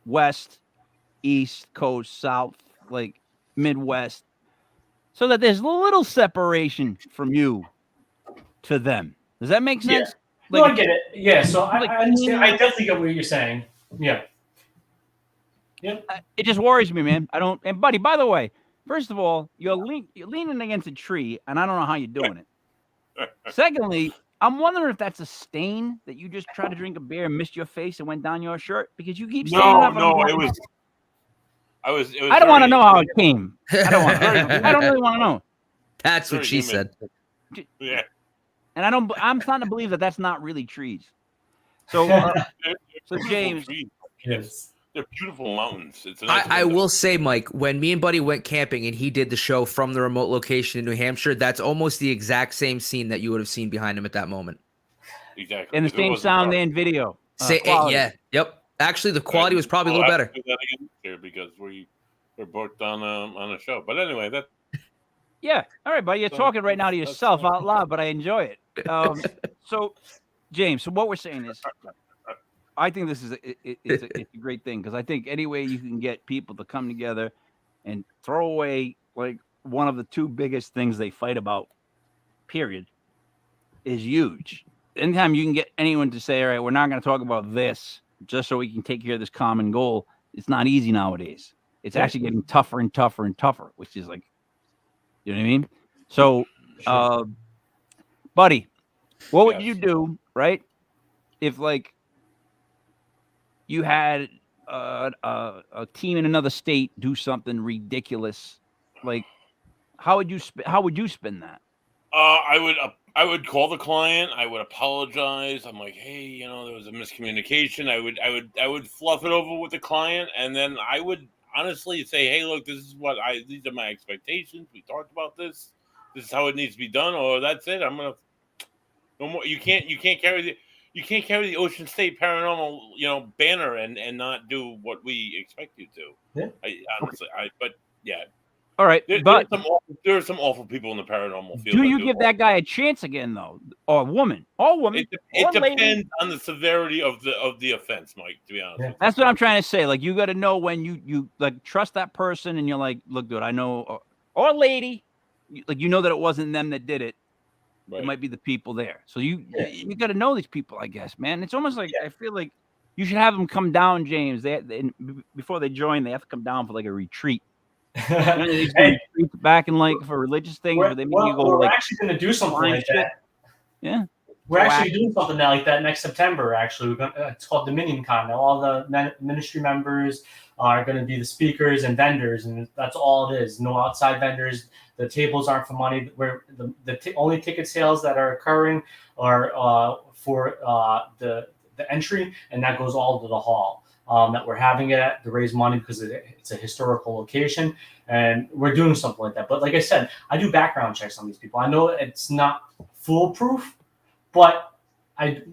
West, East Coast, South, like Midwest, so that there's a little separation from you to them. Does that make sense? Yeah. I get it. Yeah, so I understand. I definitely get what you're saying. Yeah. Yeah. It just worries me, man. I don't. And buddy, by the way, first of all, you're leaning against a tree, and I don't know how you're doing it. Secondly, I'm wondering if that's a stain that you just tried to drink a beer and missed your face and went down your shirt because you keep standing up. No, it was. I don't want to know how it came. I don't really want to know. That's what she said. Yeah. And I'm starting to believe that that's not really trees. So, so James, Yes. They're beautiful mountains. I will say, Mike, when me and Buddy went camping and he did the show from the remote location in New Hampshire, that's almost the exact same scene that you would have seen behind him at that moment. Exactly. And the same sound and video. Yeah. Yep. Actually, the quality was probably a little better. Do that again here because we're booked on a show. But anyway, that. Yeah. All right, buddy. You're talking right now to yourself out loud, but I enjoy it. So, James, so what we're saying is, I think this is it's a great thing because I think any way you can get people to come together and throw away like one of the two biggest things they fight about, period, is huge. Anytime you can get anyone to say, all right, we're not going to talk about this just so we can take care of this common goal, it's not easy nowadays. It's actually getting tougher and tougher and tougher, which is like, you know what I mean? So, buddy, what would you do, right? If like you had a team in another state do something ridiculous, like how would you spin that? I would call the client. I would apologize. I'm like, hey, you know, there was a miscommunication. I would fluff it over with the client, and then I would honestly say, hey, look, these are my expectations. We talked about this. This is how it needs to be done, or that's it. I'm gonna no more. You can't carry the Ocean State Paranormal, you know, banner and not do what we expect you to. Yeah. But yeah. All right, but there are some awful people in the paranormal field. Do you give that guy a chance again, though, or woman, or woman? It depends on the severity of the offense, Mike. To be honest, that's what I'm trying to say. Like, you got to know when you like trust that person, and you're like, look, dude, I know, or lady, like you know that it wasn't them that did it. Right. It might be the people there. So you got to know these people, I guess, man. It's almost like I feel like you should have them come down, James. They before they join, they have to come down for like a retreat. Hey, back in like for religious things where they make you go. We're like, actually going to do something like that. Yeah, we're actually doing something like that next September. Actually, it's called Dominion Con. Now, all the ministry members are going to be the speakers and vendors, and that's all it is. No outside vendors. The tables aren't for money. Where the only ticket sales that are occurring are for the entry, and that goes all to the hall. That we're having it at to raise money because it's a historical location, and we're doing something like that. But like I said, I do background checks on these people. I know it's not foolproof, but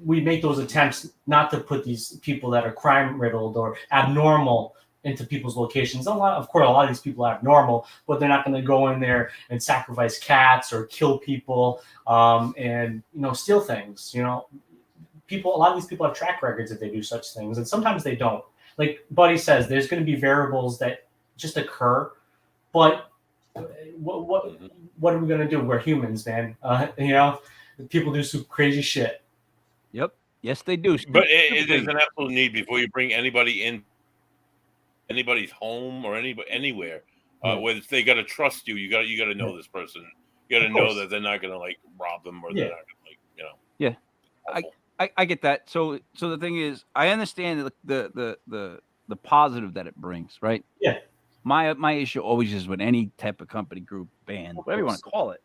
we make those attempts not to put these people that are crime riddled or abnormal into people's locations. Of course, a lot of these people are abnormal, but they're not going to go in there and sacrifice cats or kill people and steal things. A lot of these people have track records if they do such things, and sometimes they don't. Like Buddy says, there's going to be variables that just occur, but what are we going to do? We're humans, man. People do some crazy shit. Yep. Yes, they do. But there's an absolute need before you bring anybody in anybody's home or anywhere. Where they got to trust you. You got to know this person. You got to know that they're not going to like rob them or they're not going to Yeah. Awful. I get that. So the thing is, I understand the positive that it brings, right? Yeah. My issue always is with any type of company, group, band, whatever you want to call it,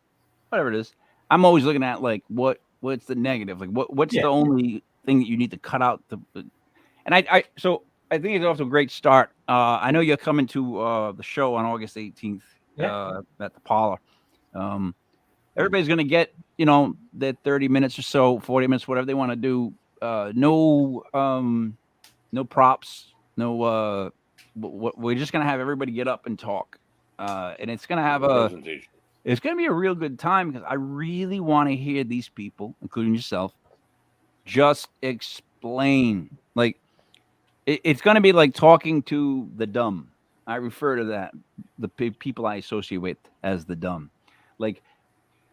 whatever it is. I'm always looking at like what's the negative, like what's the only thing that you need to cut out. And I think it's off to a great start. I know you're coming to the show on August 18th at the Parlor. Everybody's going to get, their 30 minutes or so, 40 minutes, whatever they want to do. No props, we're just going to have everybody get up and talk. And it's going to have it's going to be a real good time because I really want to hear these people, including yourself, just explain. Like, it's going to be like talking to the dumb. I refer to that, the people I associate with as the dumb. Like,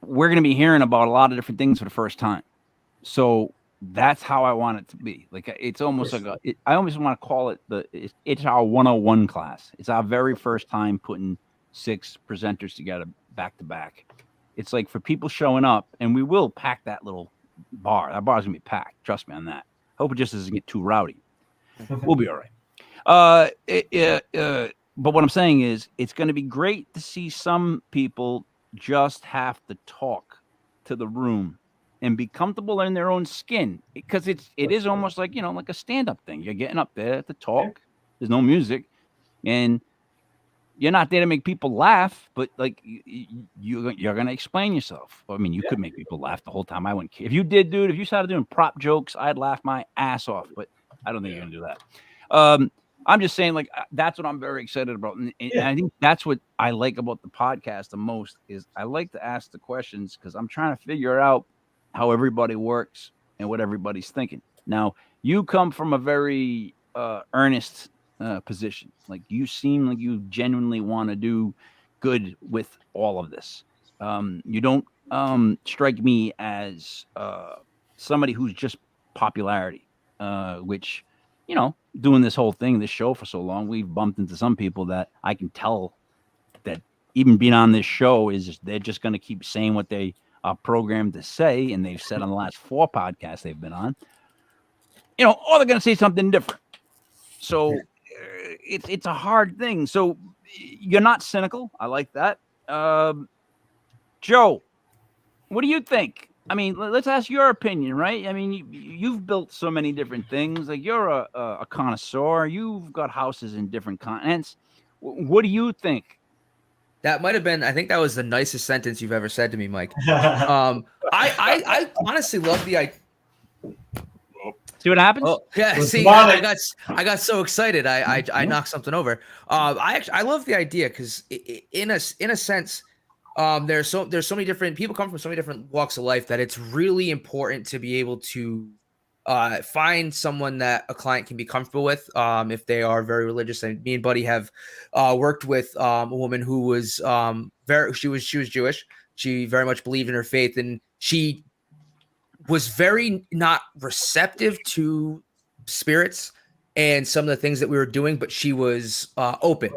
we're going to be hearing about a lot of different things for the first time. So that's how I want it to be. Like, it's almost like I almost want to call it it's our 101 class. It's our very first time putting 6 presenters together back to back. It's like for people showing up, and we will pack that little bar. That bar's going to be packed. Trust me on that. Hope it just doesn't get too rowdy. We'll be all right. But what I'm saying is it's going to be great to see some people just have to talk to the room and be comfortable in their own skin, because it is almost like, like a stand-up thing. You're getting up there to talk. There's no music, and you're not there to make people laugh, but like you're going to explain yourself. I mean, you could make people laugh the whole time. I wouldn't care. If you did, dude, if you started doing prop jokes, I'd laugh my ass off, but I don't think you're going to do that. I'm just saying, like, that's what I'm very excited about. And I think that's what I like about the podcast the most is I like to ask the questions because I'm trying to figure out how everybody works and what everybody's thinking. Now, you come from a very earnest position. Like, you seem like you genuinely want to do good with all of this. You don't strike me as somebody who's just popularity, which, doing this whole thing, this show for so long, we've bumped into some people that I can tell that even being on this show they're just going to keep saying what they are programmed to say, and they've said on the last 4 podcasts they've been on, or they're going to say something different. So it's a hard thing. So you're not cynical. I like that. Joe, what do you think? I mean, let's ask your opinion, right? I mean, you've built so many different things. Like you're a connoisseur. You've got houses in different continents. What do you think? That might have been. I think that was the nicest sentence you've ever said to me, Mike. I honestly love the idea. See what happens? Oh yeah, It's see, demonic. I got so excited. I knocked something over. I love the idea because in a sense, there's so many different people come from so many different walks of life that it's really important to be able to find someone that a client can be comfortable with. If they are very religious, and me and Buddy have worked with a woman who was she was Jewish. She very much believed in her faith, and she was very not receptive to spirits and some of the things that we were doing, but she was open.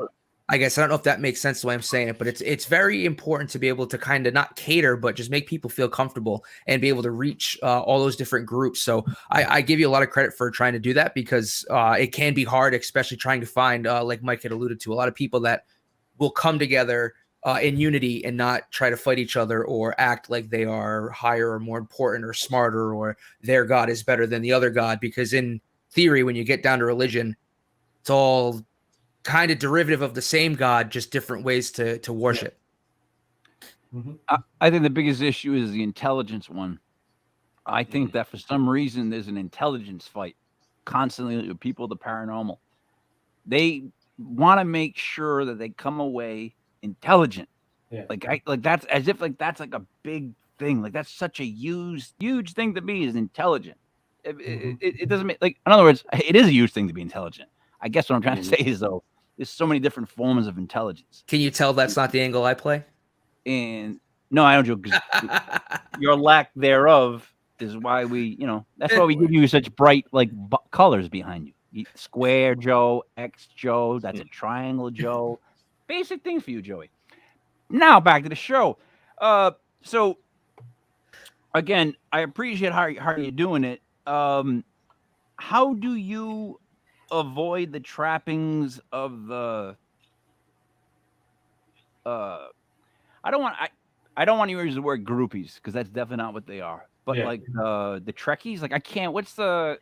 I guess I don't know if that makes sense the way I'm saying it, but it's very important to be able to kind of not cater, but just make people feel comfortable and be able to reach all those different groups. So I give you a lot of credit for trying to do that because it can be hard, especially trying to find, like Mike had alluded to, a lot of people that will come together in unity and not try to fight each other or act like they are higher or more important or smarter or their God is better than the other God. Because in theory, when you get down to religion, it's all kind of derivative of the same God, just different ways to worship. I think the biggest issue is the intelligence one. I think that for some reason there's an intelligence fight constantly with people, the paranormal. They want to make sure that they come away intelligent. Yeah. Like that's as if like that's like a big thing. Like that's such a huge thing to be is intelligent. It doesn't make like in other words, it is a huge thing to be intelligent. I guess what I'm trying to say is though, there's so many different forms of intelligence. Can you tell that's not the angle I play? And no, I don't joke. Your lack thereof is why that's why we give you such bright colors behind you. Square Joe, X Joe, that's a triangle Joe. Basic things for you, Joey. Now back to the show. So again, I appreciate how you're doing it. How do you avoid the trappings of the I don't want to use the word groupies because that's definitely not what they are. But the Trekkies, like I can't. What's the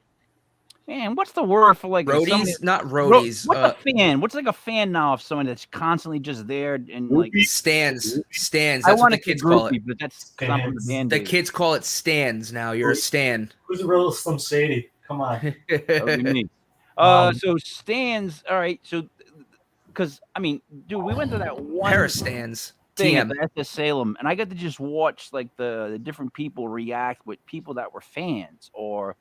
word for like roadies? somebody, not roadies. What's a fan? What's like a fan now of someone that's constantly just there and like stands? That's I what want the to kids groupie, call it. but that's not from the band. The kids call it stands now. You're a stan. Who's a real Slim Shady? Come on. That would be me. So stands. All right. So because I mean, dude, we went to that one pair of stands. thing TM. at the Salem, and I got to just watch like the different people react with people that were fans or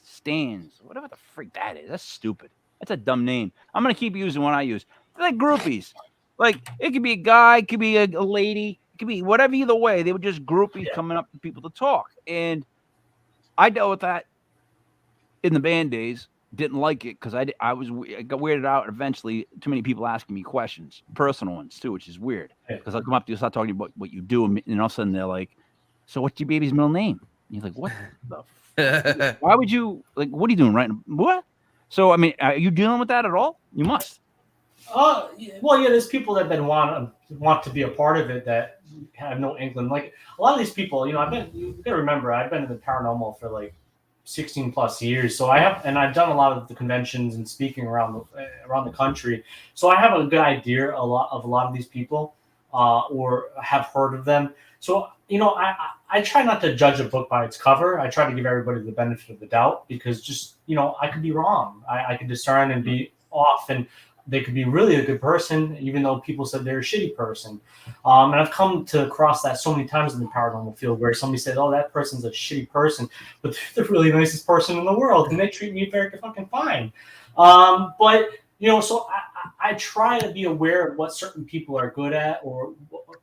stands, whatever the freak that is. That's stupid. That's a dumb name. I'm gonna keep using what I use. They're like groupies. Like it could be a guy, it could be a lady, it could be whatever. Either way, they were just groupies coming up to people to talk, and I dealt with that in the band days. Didn't like it because I got weirded out eventually. Too many people asking me questions, personal ones too, which is weird. Because I'll come up to you, start talking about what you do, and all of a sudden they're like, "So what's your baby's middle name?" And you're like, "What the? Why would you like? What are you doing right now? What?" So I mean, are you dealing with that at all? You must. Well, yeah. There's people that then want to be a part of it that have no inkling. Like a lot of these people, you gotta remember, I've been in the paranormal for like 16 plus years. So I've done a lot of the conventions and speaking around the country. So I have a good idea of a lot of these people, or have heard of them. So, I try not to judge a book by its cover. I try to give everybody the benefit of the doubt because just, I could be wrong. I could discern and be off, and they could be really a good person, even though people said they're a shitty person. And I've come to cross that so many times in the paranormal field where somebody said, "Oh, that person's a shitty person," but they're the really nicest person in the world, and they treat me very fucking fine. But so I try to be aware of what certain people are good at or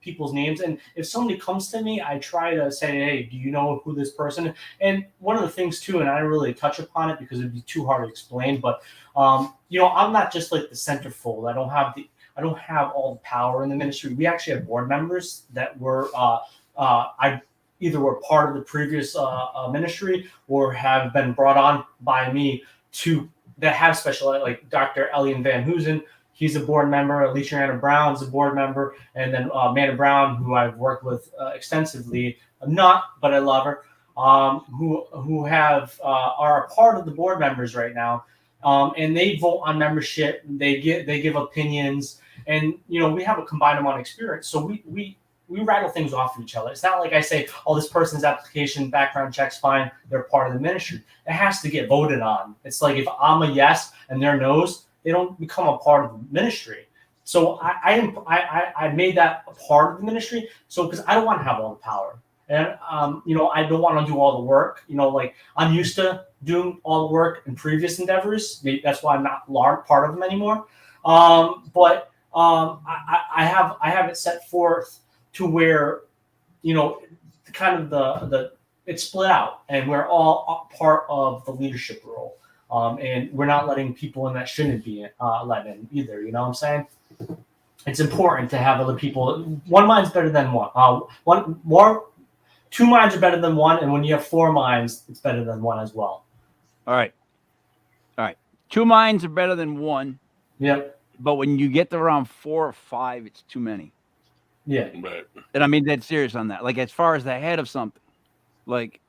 people's names. And if somebody comes to me, I try to say, "Hey, do you know who this person is?" And one of the things too, and I don't really touch upon it because it'd be too hard to explain, but I'm not just like the centerfold. I don't have all the power in the ministry. We actually have board members that were I either were part of the previous ministry or have been brought on by me to that have special, like Dr. Elian Van Hoosen. He's a board member. Alicia Brown's a board member, and then Amanda Brown, who I've worked with extensively, but I love her. Who are a part of the board members right now, and they vote on membership. They give opinions, and we have a combined amount of experience. So we rattle things off of each other. It's not like I say, oh, this person's application background check's fine, they're part of the ministry. It has to get voted on. It's like if I'm a yes and they're no's, they don't become a part of the ministry. So I made that a part of the ministry. So because I don't want to have all the power, and I don't want to do all the work. Like I'm used to doing all the work in previous endeavors. Maybe that's why I'm not part of them anymore. But I have it set forth to where kind of the it's split out, and we're all part of the leadership role. And we're not letting people in that shouldn't be let in either. You know what I'm saying? It's important to have other people. One mind's better than one. Two minds are better than one, and when you have four minds, it's better than one as well. All right. Two minds are better than one. Yep. But when you get to around 4 or 5, it's too many. Yeah. Right. And I mean dead serious on that. Like as far as the head of something, like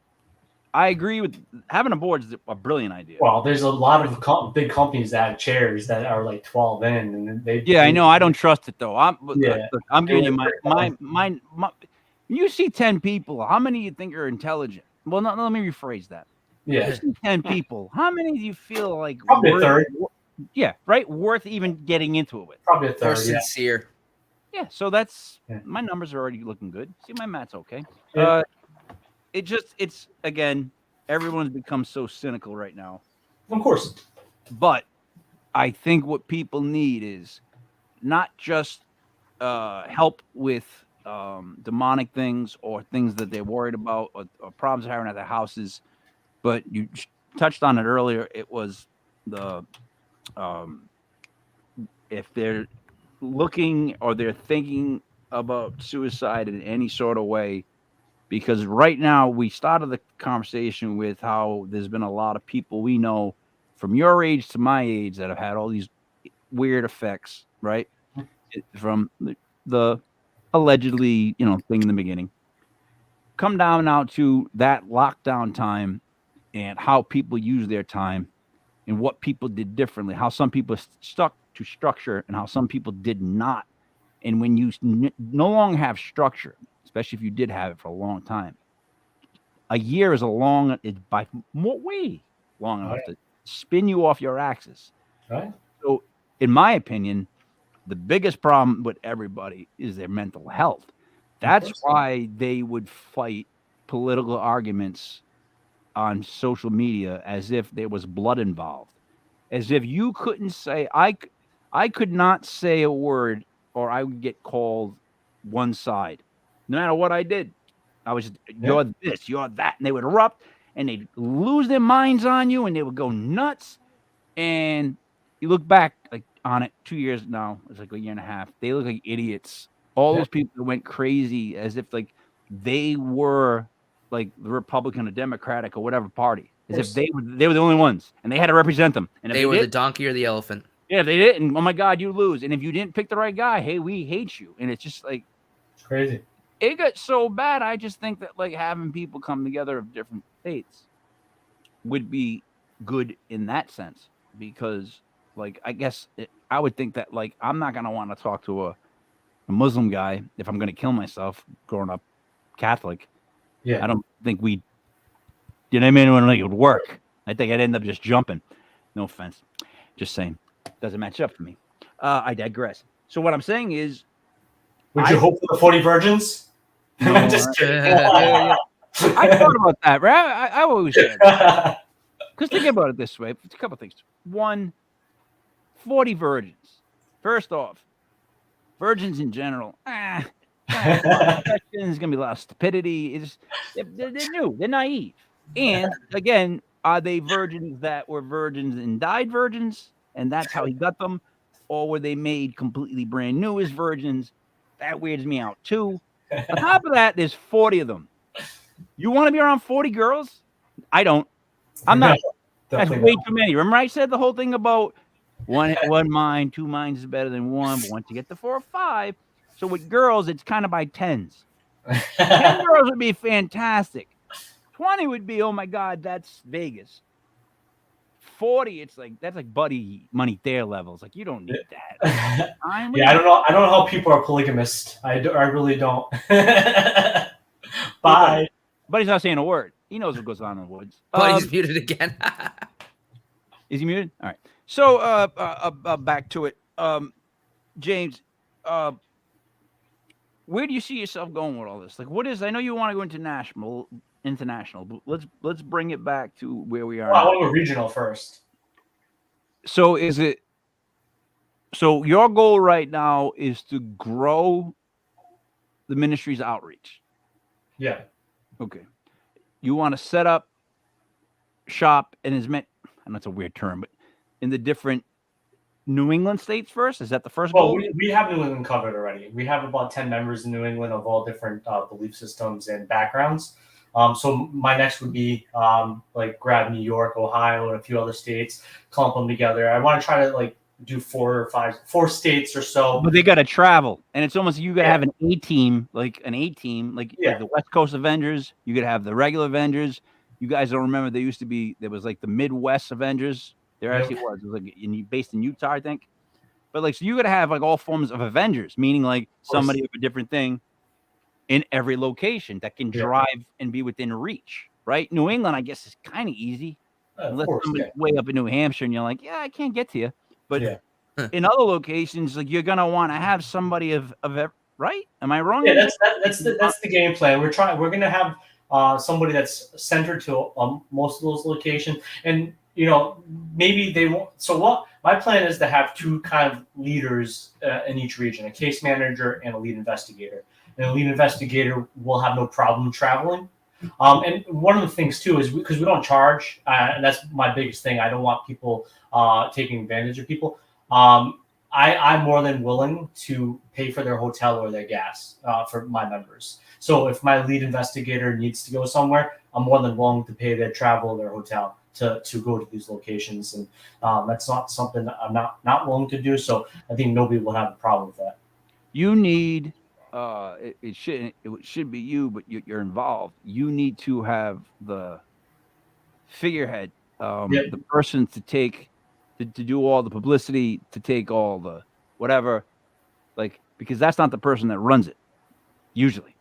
I agree with having a board is a brilliant idea. Well, there's a lot of big companies that have chairs that are like 12 in, and they. Yeah, I know. I don't trust it though. I'm giving you my. You see 10 people. How many do you think are intelligent? Well, no, let me rephrase that. Yeah. You see 10 people. How many do you feel like? Probably a third. Yeah, right. Worth even getting into it with. Probably a Or third. Yeah. sincere. Yeah, so my numbers are already looking good. See, my math's okay. Yeah. It's again, everyone's become so cynical right now. Of course. But I think what people need is not just help with demonic things or things that they're worried about or problems they're having at their houses. But you touched on it earlier. It was the if they're looking or they're thinking about suicide in any sort of way, because right now we started the conversation with how there's been a lot of people we know from your age to my age that have had all these weird effects, right? From the allegedly, thing in the beginning. Come down now to that lockdown time and how people use their time and what people did differently, how some people stuck to structure and how some people did not. And when you no longer have structure, especially if you did have it for a long time, a year is by way long enough to spin you off your axis. Right. So, in my opinion, the biggest problem with everybody is their mental health. That's why they would fight political arguments on social media as if there was blood involved, as if you couldn't say, I could not say a word or I would get called one side. No matter what I did, I was, you're this, you're that. And they would erupt and they'd lose their minds on you and they would go nuts. And you look back on it 2 years now, it's like a year and a half. They look like idiots. All those people that went crazy as if they were like the Republican or Democratic or whatever party, as if they were the only ones and they had to represent them. And if they were the donkey or the elephant. Yeah, if they didn't, oh my God, you lose. And if you didn't pick the right guy, hey, we hate you. And it's just like, it's crazy. It got so bad. I just think that having people come together of different faiths would be good in that sense, because I guess I would think that I'm not going to want to talk to a Muslim guy if I'm going to kill myself growing up Catholic. Yeah. I don't think it would work. I think I'd end up just jumping. No offense. Just saying. Doesn't match up for me. I digress. So what I'm saying is, would you hope for the 40 virgins? No, just kidding. I thought about that, right? I always said that. Because think about it this way. It's a couple of things. One, 40 virgins. First off, virgins in general, there's going to be a lot of stupidity. They're new. They're naive. And, again, are they virgins that were virgins and died virgins? And that's how he got them? Or were they made completely brand new as virgins? That weirds me out, too. On top of that, there's 40 of them. You want to be around 40 girls? I don't. I'm not. That's definitely way too many. Remember I said the whole thing about one mind, two minds is better than one, but once you get to 4 or 5, so with girls, it's kind of by tens. 10 girls would be fantastic. 20 would be, oh my God, that's Vegas. 40, it's like that's like Buddy Money Thayer levels. Like you don't need that. Yeah, I don't know. I don't know how people are polygamist. I really don't. Bye. Buddy's not saying a word. He knows what goes on in the woods. Buddy's muted again. Is he muted? All right. So back to it. James, where do you see yourself going with all this? Like, what is? I know you want to go international, but let's bring it back to where we are. Well, I want to go regional first. So is it? So your goal right now is to grow the ministry's outreach. Yeah. Okay. You want to set up shop in as many. I know it's a weird term, but in the different New England states first? Is that the first Well, goal? we have New England covered already. We have about 10 members in New England of all different belief systems and backgrounds. So my next would be like grab New York, Ohio, and a few other states, clump them together. I want to try to like do 4 states or so. But they got to travel, and it's almost you got to have an A team, like like the West Coast Avengers. You could have the regular Avengers. You guys don't remember there used to be there was like the Midwest Avengers. There actually was. It was like based in Utah, I think. But like, so you got to have like all forms of Avengers, meaning like somebody of a different thing in every location that can drive and be within reach, right? New England, I guess, is kind of easy. Unless somebody's way up in New Hampshire and you're like, yeah, I can't get to you. But in other locations, like you're gonna want to have somebody of right? Am I wrong? Yeah, that's the game plan. We're gonna have somebody that's centered to most of those locations, and you know maybe they won't. So what my plan is to have 2 kind of leaders in each region: a case manager and a lead investigator. And a lead investigator will have no problem traveling. And one of the things too is because we don't charge, and that's my biggest thing. I don't want people taking advantage of people. I'm more than willing to pay for their hotel or their gas for my members. So if my lead investigator needs to go somewhere, I'm more than willing to pay their travel, their hotel to go to these locations. And that's not something that I'm not willing to do. So I think nobody will have a problem with that. You need it should be you, but you're involved. You need to have the figurehead, the person to take to do all the publicity, to take all the whatever, like because that's not the person that runs it. Usually,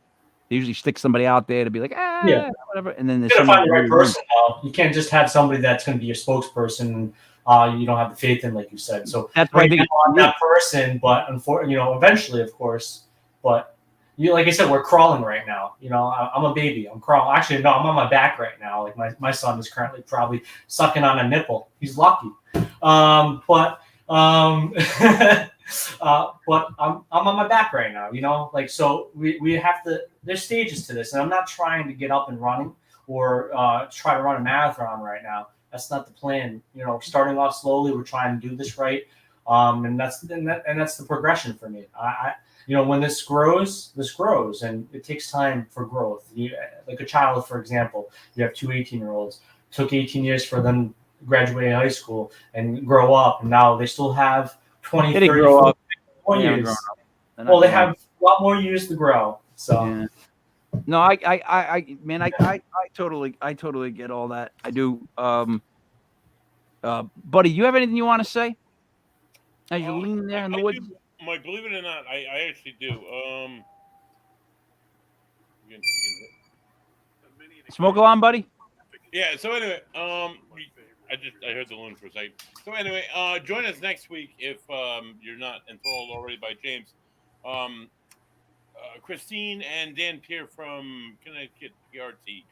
they usually stick somebody out there to be like, whatever, and then there's you gotta find the right person. You can't just have somebody that's going to be your spokesperson. You don't have the faith in, like you said. So that's why I think on that person, but unfortunately, eventually, of course. But like I said, we're crawling right now. I'm a baby. I'm crawling. Actually, no, I'm on my back right now. Like my son is currently probably sucking on a nipple. He's lucky. But I'm on my back right now. Like so we have to. There's stages to this, and I'm not trying to get up and running or try to run a marathon right now. That's not the plan. Starting off slowly, we're trying to do this right, and that's the progression for me. When this grows, and it takes time for growth. Like a child, for example, you have 2 18-year-olds. Took 18 years for them to graduate high school and grow up, and now they still have 20, 30, 40 years. Well, they have a lot more years to grow. So. Yeah. No, I totally get all that. I do. Buddy, you have anything you want to say? As you lean there in the woods? Mike, believe it or not, I actually do. Smoke alarm, buddy? Yeah, so anyway, I heard the loon for a second. So anyway, join us next week if you're not enthralled already by James. Christine and Dan Pierre from Connecticut PRT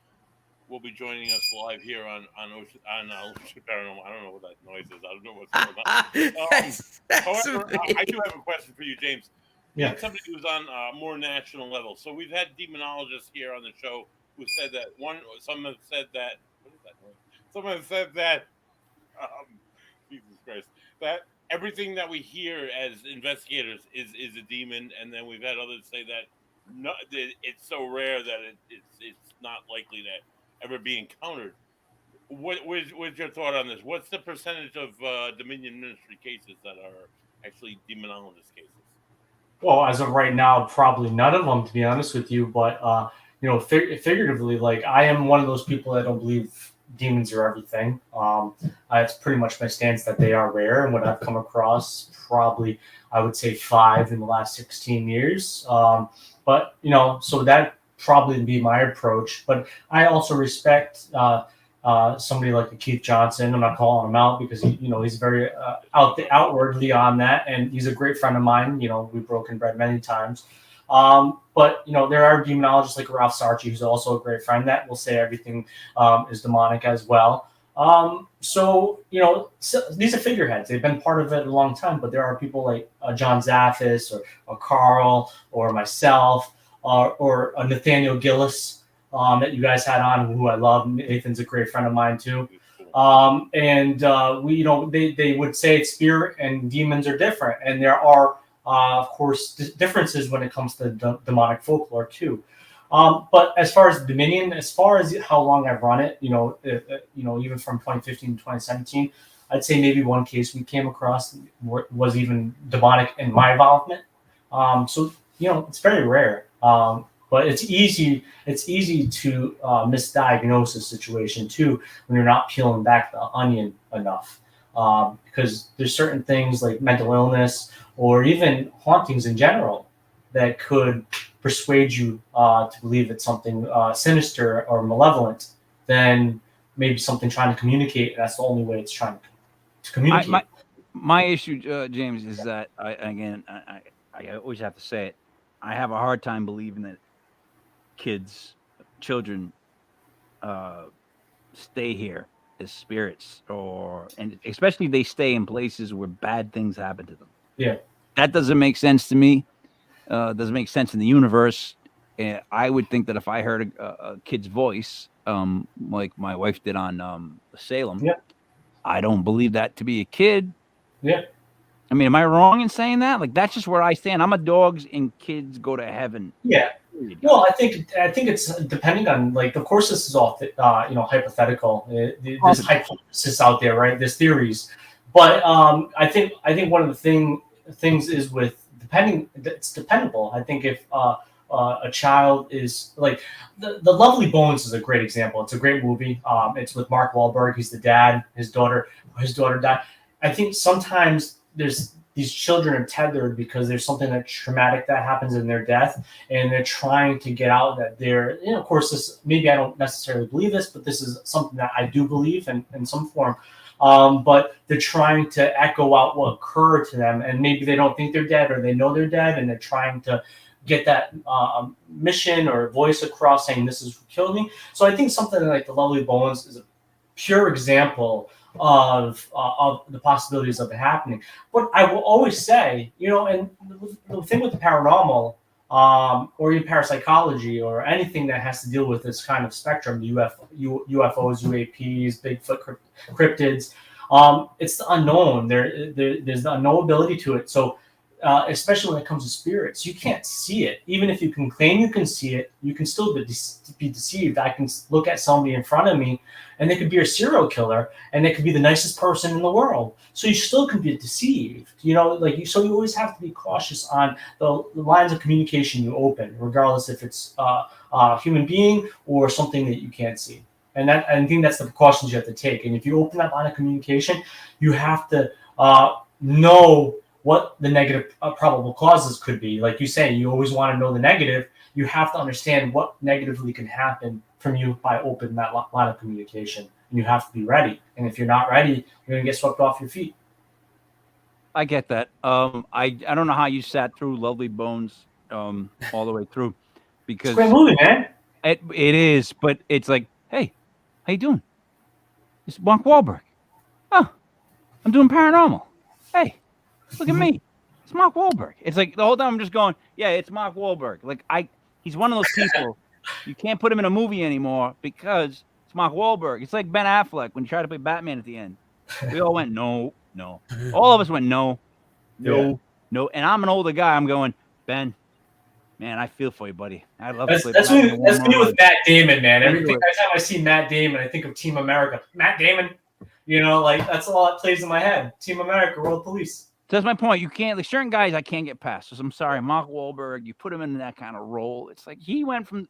will be joining us live here on Ocean Paranormal. I don't know what that noise is. I don't know what's going on. However, I do have a question for you, James. Yeah. Somebody who's on a more national level. So we've had demonologists here on the show who said that someone said that Jesus Christ, that everything that we hear as investigators is a demon, and then we've had others say that it's so rare that it's not likely to ever be encountered. what's your thought on this? What's the percentage of Dominion Ministry cases that are actually demonologist cases? Well, as of right now, probably none of them, to be honest with you. But figuratively, like I am one of those people that don't believe demons are everything. It's pretty much my stance that they are rare, and what I've come across, probably I would say 5 in the last 16 years. But so that probably be my approach. But I also respect. Somebody like a Keith Johnson. I'm not calling him out because he's very outwardly on that, and he's a great friend of mine. We've broken bread many times. But there are demonologists like Ralph Sarchi, who's also a great friend, that will say everything is demonic as well. So these are figureheads. They've been part of it a long time, but there are people like John Zaffis or Carl or myself or Nathaniel Gillis. That you guys had on, who I love. Nathan's a great friend of mine too. They would say spirit and demons are different, and there are, of course, differences when it comes to demonic folklore too. But as far as the Dominion, as far as how long I've run it, even from 2015 to 2017, I'd say maybe one case we came across was even demonic in my involvement. So it's very rare. But it's easy to misdiagnose a situation too when you're not peeling back the onion enough, because there's certain things like mental illness or even hauntings in general that could persuade you to believe it's something sinister or malevolent than maybe something trying to communicate. That's the only way it's trying to communicate. My issue, James, is that I always have to say it. I have a hard time believing that children stay here as spirits, and especially they stay in places where bad things happen to them. Yeah, that doesn't make sense to me. Doesn't make sense in the universe. I would think that if I heard a kid's voice, like my wife did on Salem, yeah, I don't believe that to be a kid. yeah. I mean, am I wrong in saying that? Like, that's just where I stand. I'm a dogs and kids go to heaven. Yeah. Well, I think it's depending on, like, of course, this is all hypothetical. There's hypothesis out there, right? There's theories, but I think one of the things is with it's dependable. I think if a child is like the Lovely Bones is a great example. It's a great movie. It's with Mark Wahlberg. He's the dad. His daughter died. I think sometimes there's these children are tethered because there's something that traumatic that happens in their death, and they're trying to get out. That they're, of course, this maybe I don't necessarily believe this, but this is something that I do believe in some form. But they're trying to echo out what occurred to them, and maybe they don't think they're dead, or they know they're dead, and they're trying to get that mission or voice across saying this is what killed me. So I think something like the Lovely Bones is a pure example of the possibilities of it happening. But I will always say, and the thing with the paranormal, or even parapsychology, or anything that has to deal with this kind of spectrum, UFOs, UAPs, Bigfoot, cryptids, it's the unknown. There's the unknowability to it. So especially when it comes to spirits, you can't see it. Even if you can claim you can see it, you can still be deceived. I can look at somebody in front of me, and they could be a serial killer, and they could be the nicest person in the world. So you still can be deceived. So you always have to be cautious on the lines of communication you open, regardless if it's a human being or something that you can't see. And I think that's the precautions you have to take. And if you open that line of communication, you have to know what the negative probable causes could be. Like you say, you always want to know the negative. You have to understand what negatively can happen from you by opening that line of communication. And you have to be ready. And if you're not ready, you're going to get swept off your feet. I get that. I don't know how you sat through Lovely Bones all the way through, because it's a great movie, man. It is, but it's like, hey, how you doing? It's Mark Wahlberg. Oh, I'm doing Paranormal. Hey, look at me. It's Mark Wahlberg. It's like the whole time I'm just going, yeah, it's Mark Wahlberg. Like he's one of those people you can't put him in a movie anymore because it's Mark Wahlberg. It's like Ben Affleck when he tried to play Batman at the end. We all went, no. All of us went, no. And I'm an older guy. I'm going, Ben, Man, I feel for you, buddy. I love That's to play that's Black me, and that's Warm me with Run. Matt Damon, man. Into Every it. time I see Matt Damon, I think of Team America. Matt Damon, like that's all that plays in my head. Team America, World Police. So that's my point. You can't, like, certain guys I can't get past. So I'm sorry, Mark Wahlberg, you put him in that kind of role. It's like he went from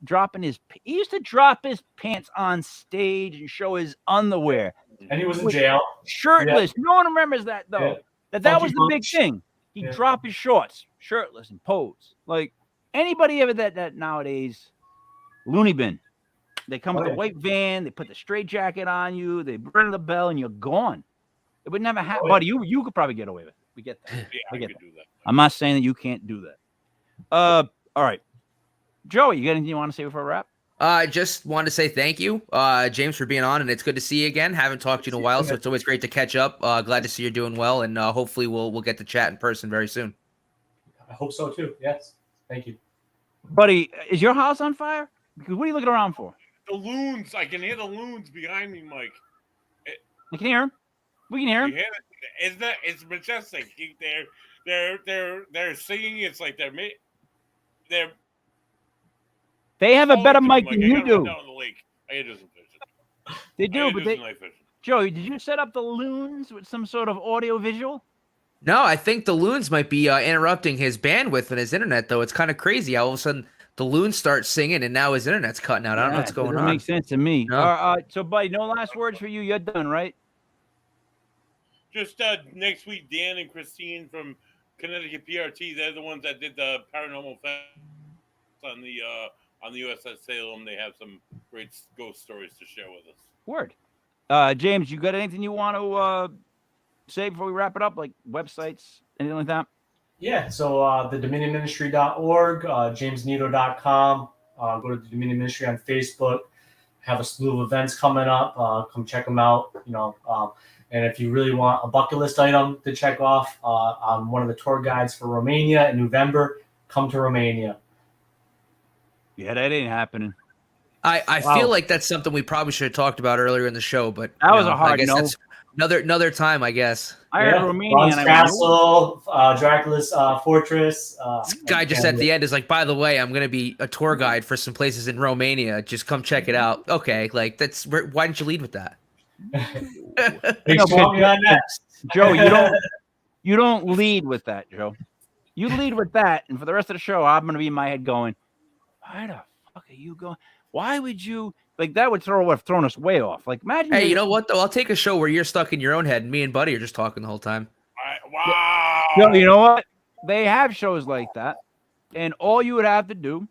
he used to drop his pants on stage and show his underwear. And he was in With- jail. Shirtless. No one remembers that, though. Yeah. That was Funky the big Bunch. thing. He'd drop his shorts, shirtless, and pose. Like, anybody ever that nowadays, loony bin. They come with a white van, they put the straight jacket on you, they ring the bell, and you're gone. It would never happen. Buddy, you could probably get away with it. We get that. Yeah, I could do that. I'm not saying that you can't do that. All right. Joey, you got anything you want to say before a wrap? I just wanted to say thank you, James, for being on, and it's good to see you again. Haven't talked to you in a while, so it's always great to catch up. Glad to see you're doing well, and hopefully we'll get to chat in person very soon. I hope so too. Yes. Thank you. Buddy, is your house on fire? Because what are you looking around for? The loons. I can hear the loons behind me, Mike. I can hear him. We can hear him. You hear it? Isn't that? It's majestic. They're singing. It's like They have a better mic Like, than I you gotta do. run down the lake. I gotta do some fishing. They I do, gotta but do they. some night fishing. Joey, did you set up the loons with some sort of audio visual? No, I think the loons might be interrupting his bandwidth and his internet, though. It's kind of crazy. All of a sudden, the loons start singing, and now his internet's cutting out. I don't know what's going That on. makes sense to me. No. So, buddy, no last words for you. You're done, right? Just next week, Dan and Christine from Connecticut PRT. They're the ones that did the Paranormal Fest on the USS Salem. They have some great ghost stories to share with us. Word. James, you got anything you want to say before we wrap it up? Like websites, anything like that? Yeah. So thedominionministry.org, jamesannitto.com. Go to the Dominion Ministry on Facebook. Have a slew of events coming up. Come check them out. And if you really want a bucket list item to check off, I'm one of the tour guides for Romania in November. Come to Romania. Yeah, that ain't happening. I feel like that's something we probably should have talked about earlier in the show, but That was a hard I guess no. that's another time, I guess. I heard Romania Ron's and I Castle, Dracula's Fortress. This guy just at the end is like, by the way, I'm going to be a tour guide for some places in Romania. Just come check it out. Okay, like why didn't you lead with that? Thanks for me on next. Joe, you don't lead with that, Joe. You lead with that, and for the rest of the show, I'm gonna be in my head going, "Why the fuck are you going? Why would you like that? Would have thrown us way off. Like, imagine. Hey, you know what though? I'll take a show where you're stuck in your own head, and me and Buddy are just talking the whole time. Wow. You know what? They have shows like that, and all you would have to do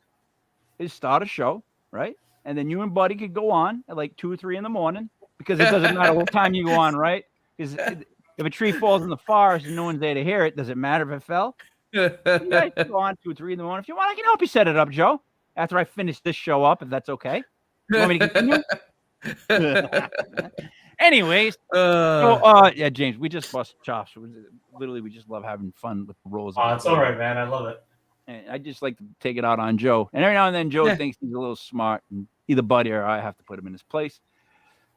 is start a show, right? And then you and Buddy could go on at like 2 or 3 in the morning, because it doesn't matter what time you go on, right? Because if a tree falls in the forest and no one's there to hear it, does it matter if it fell? You guys can go on 2 or 3 in the morning. If you want, I can help you set it up, Joe. After I finish this show up, if that's okay. You want me to continue? Anyways, yeah, James, we just bust chops. Literally, we just love having fun with the roles. It's all right, man. I love it. And I just like to take it out on Joe. And every now and then, Joe thinks he's a little smart, and either Buddy or I have to put him in his place.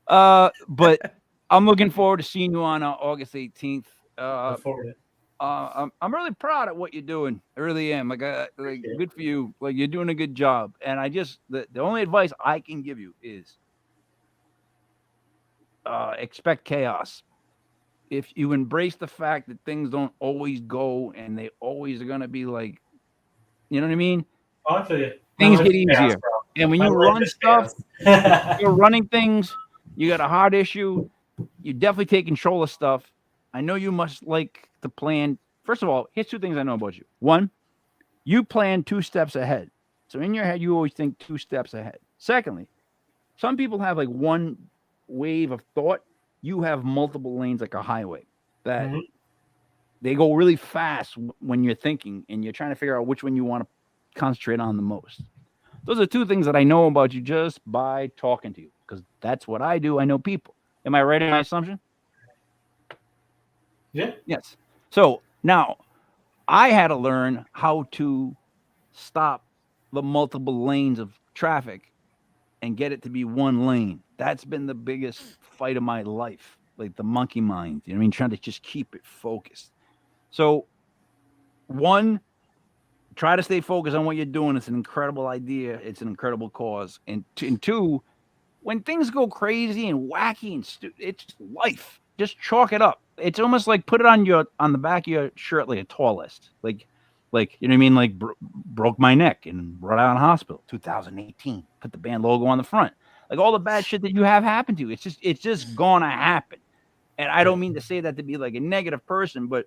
But I'm looking forward to seeing you on August 18th. Look forward to it. I'm really proud of what you're doing. I really am. Like good for you. Like, you're doing a good job. And I just the only advice I can give you is expect chaos. If you embrace the fact that things don't always go and they always are gonna be like, you know what I mean? Oh, I feel you. Things get easier. And when you run stuff, you're running things, you got a heart issue, you definitely take control of stuff. I know you must like to plan. First of all, here's 2 things I know about you. 1, you plan 2 steps ahead. So in your head, you always think 2 steps ahead. Secondly, some people have like one wave of thought. You have multiple lanes like a highway that they go really fast when you're thinking and you're trying to figure out which one you want to concentrate on the most. Those are 2 things that I know about you just by talking to you, because that's what I do. I know people. Am I right in my assumption? Yeah. Yes. So now I had to learn how to stop the multiple lanes of traffic and get it to be one lane. That's been the biggest fight of my life, like the monkey mind. You know what I mean? Trying to just keep it focused. So 1, try to stay focused on what you're doing. It's an incredible idea. It's an incredible cause. And two, when things go crazy and wacky and it's life. Just chalk it up. It's almost like put it on the back of your shirt like a tour list. Like you know what I mean? Like broke my neck and brought out in hospital. 2018. Put the band logo on the front. Like all the bad shit that you have happened to you. It's just gonna happen. And I don't mean to say that to be like a negative person, but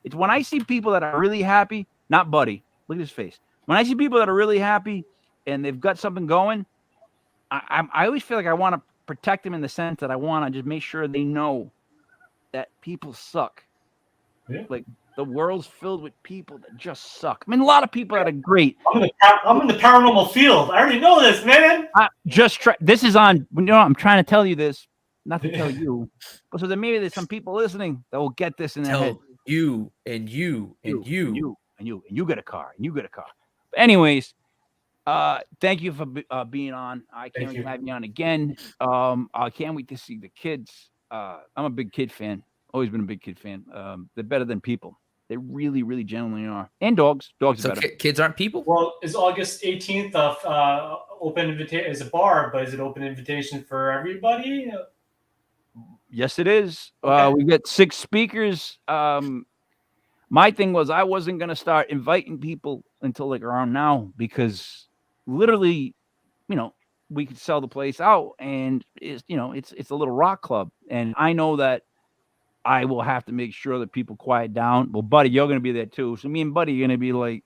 it's when I see people that are really happy. Not Buddy. Look at his face. When I see people that are really happy and they've got something going, I always feel like I want to protect them in the sense that I want to just make sure they know that people suck. Yeah. Like the world's filled with people that just suck. I mean, a lot of people that are great. I'm in the paranormal field. I already know this, man. This is on. You know, I'm trying to tell you this, not to tell you, but so that maybe there's some people listening that will get this in their head. You and you and you and you get a car and you get a car. But anyways, thank you for being on. I can't wait to have you on again. I can't wait to see the kids. I'm a big kid fan. Always been a big kid fan. They're better than people. They really, really genuinely are. And dogs. Dogs are better. Kids aren't people? Well, is August 18th open invitation? Is a bar, but is it open invitation for everybody? Yes, it is. Okay. We got 6 speakers. My thing was I wasn't going to start inviting people until like around now because literally, you know, we could sell the place out and it's a little rock club. And I know that I will have to make sure that people quiet down. Well, Buddy, you're going to be there too. So me and Buddy are going to be like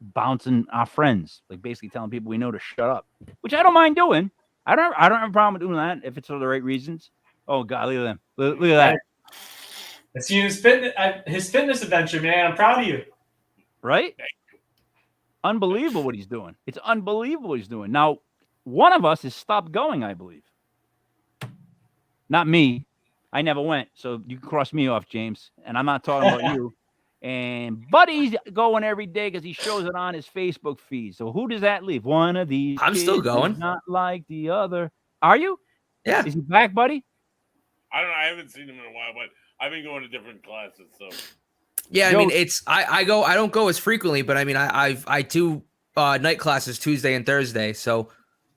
bouncing our friends, like basically telling people we know to shut up, which I don't mind doing. I don't have a problem with doing that if it's for the right reasons. Oh God, look at them. Look at that. I see his fitness adventure, man. I'm proud of you. Right? Unbelievable what he's doing. It's unbelievable what he's doing. Now, one of us has stopped going, I believe. Not me. I never went. So you can cross me off, James. And I'm not talking about you. And Buddy's going every day because he shows it on his Facebook feed. So who does that leave? One of these. I'm still going. Is not like the other. Are you? Yeah. Is he back, Buddy? I don't know. I haven't seen him in a while, but I've been going to different classes. So yeah, I mean, it's I don't go as frequently, but I mean, I do night classes Tuesday and Thursday. So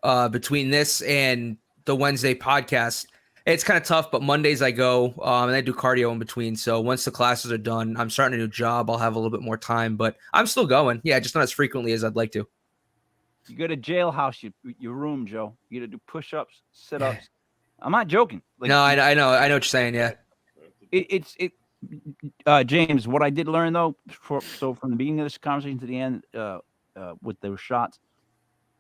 between this and the Wednesday podcast, it's kind of tough. But Mondays I go and I do cardio in between. So once the classes are done, I'm starting a new job. I'll have a little bit more time, but I'm still going. Yeah, just not as frequently as I'd like to. You go to jailhouse your room, Joe. You got to do push-ups, sit-ups. I'm not joking. Like, no, I know what you're saying. Yeah, James. What I did learn though, from the beginning of this conversation to the end, with those shots,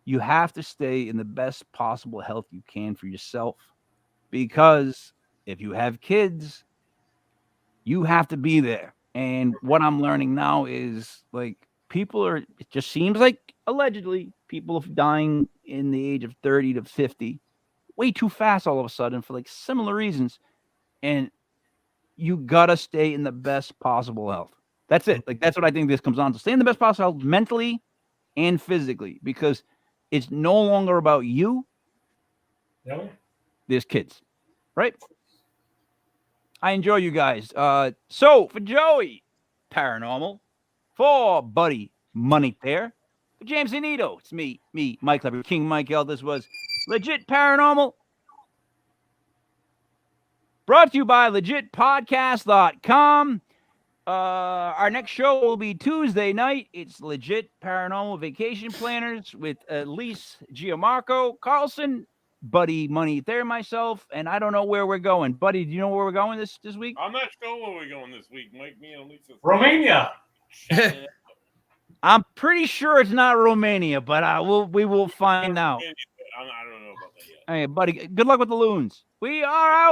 you have to stay in the best possible health you can for yourself, because if you have kids, you have to be there. And what I'm learning now is like it just seems like allegedly people are dying in the age of 30 to 50. Way too fast all of a sudden for like similar reasons, and you gotta stay in the best possible health. That's it. Like that's what I think this comes on to. Stay in the best possible health mentally and physically, because it's no longer about you. Yeah. There's kids, right? I enjoy you guys. So for Joey, Paranormal, for Buddy, Money Pair, for James Annitto, it's me, Mike Lever, King Mike L. This was Legit Paranormal, brought to you by legitpodcast.com. Our next show will be Tuesday night. It's Legit Paranormal Vacation Planners with Elise Giamarco Carlson, Buddy Money there, myself, and I don't know where we're going. Buddy, do you know where we're going this week? I'm not sure where we're going this week. Mike, me, and Lisa. Romania. I'm pretty sure it's not Romania, but we will find out. I don't know about that yet. Hey, buddy, good luck with the loons. We are out.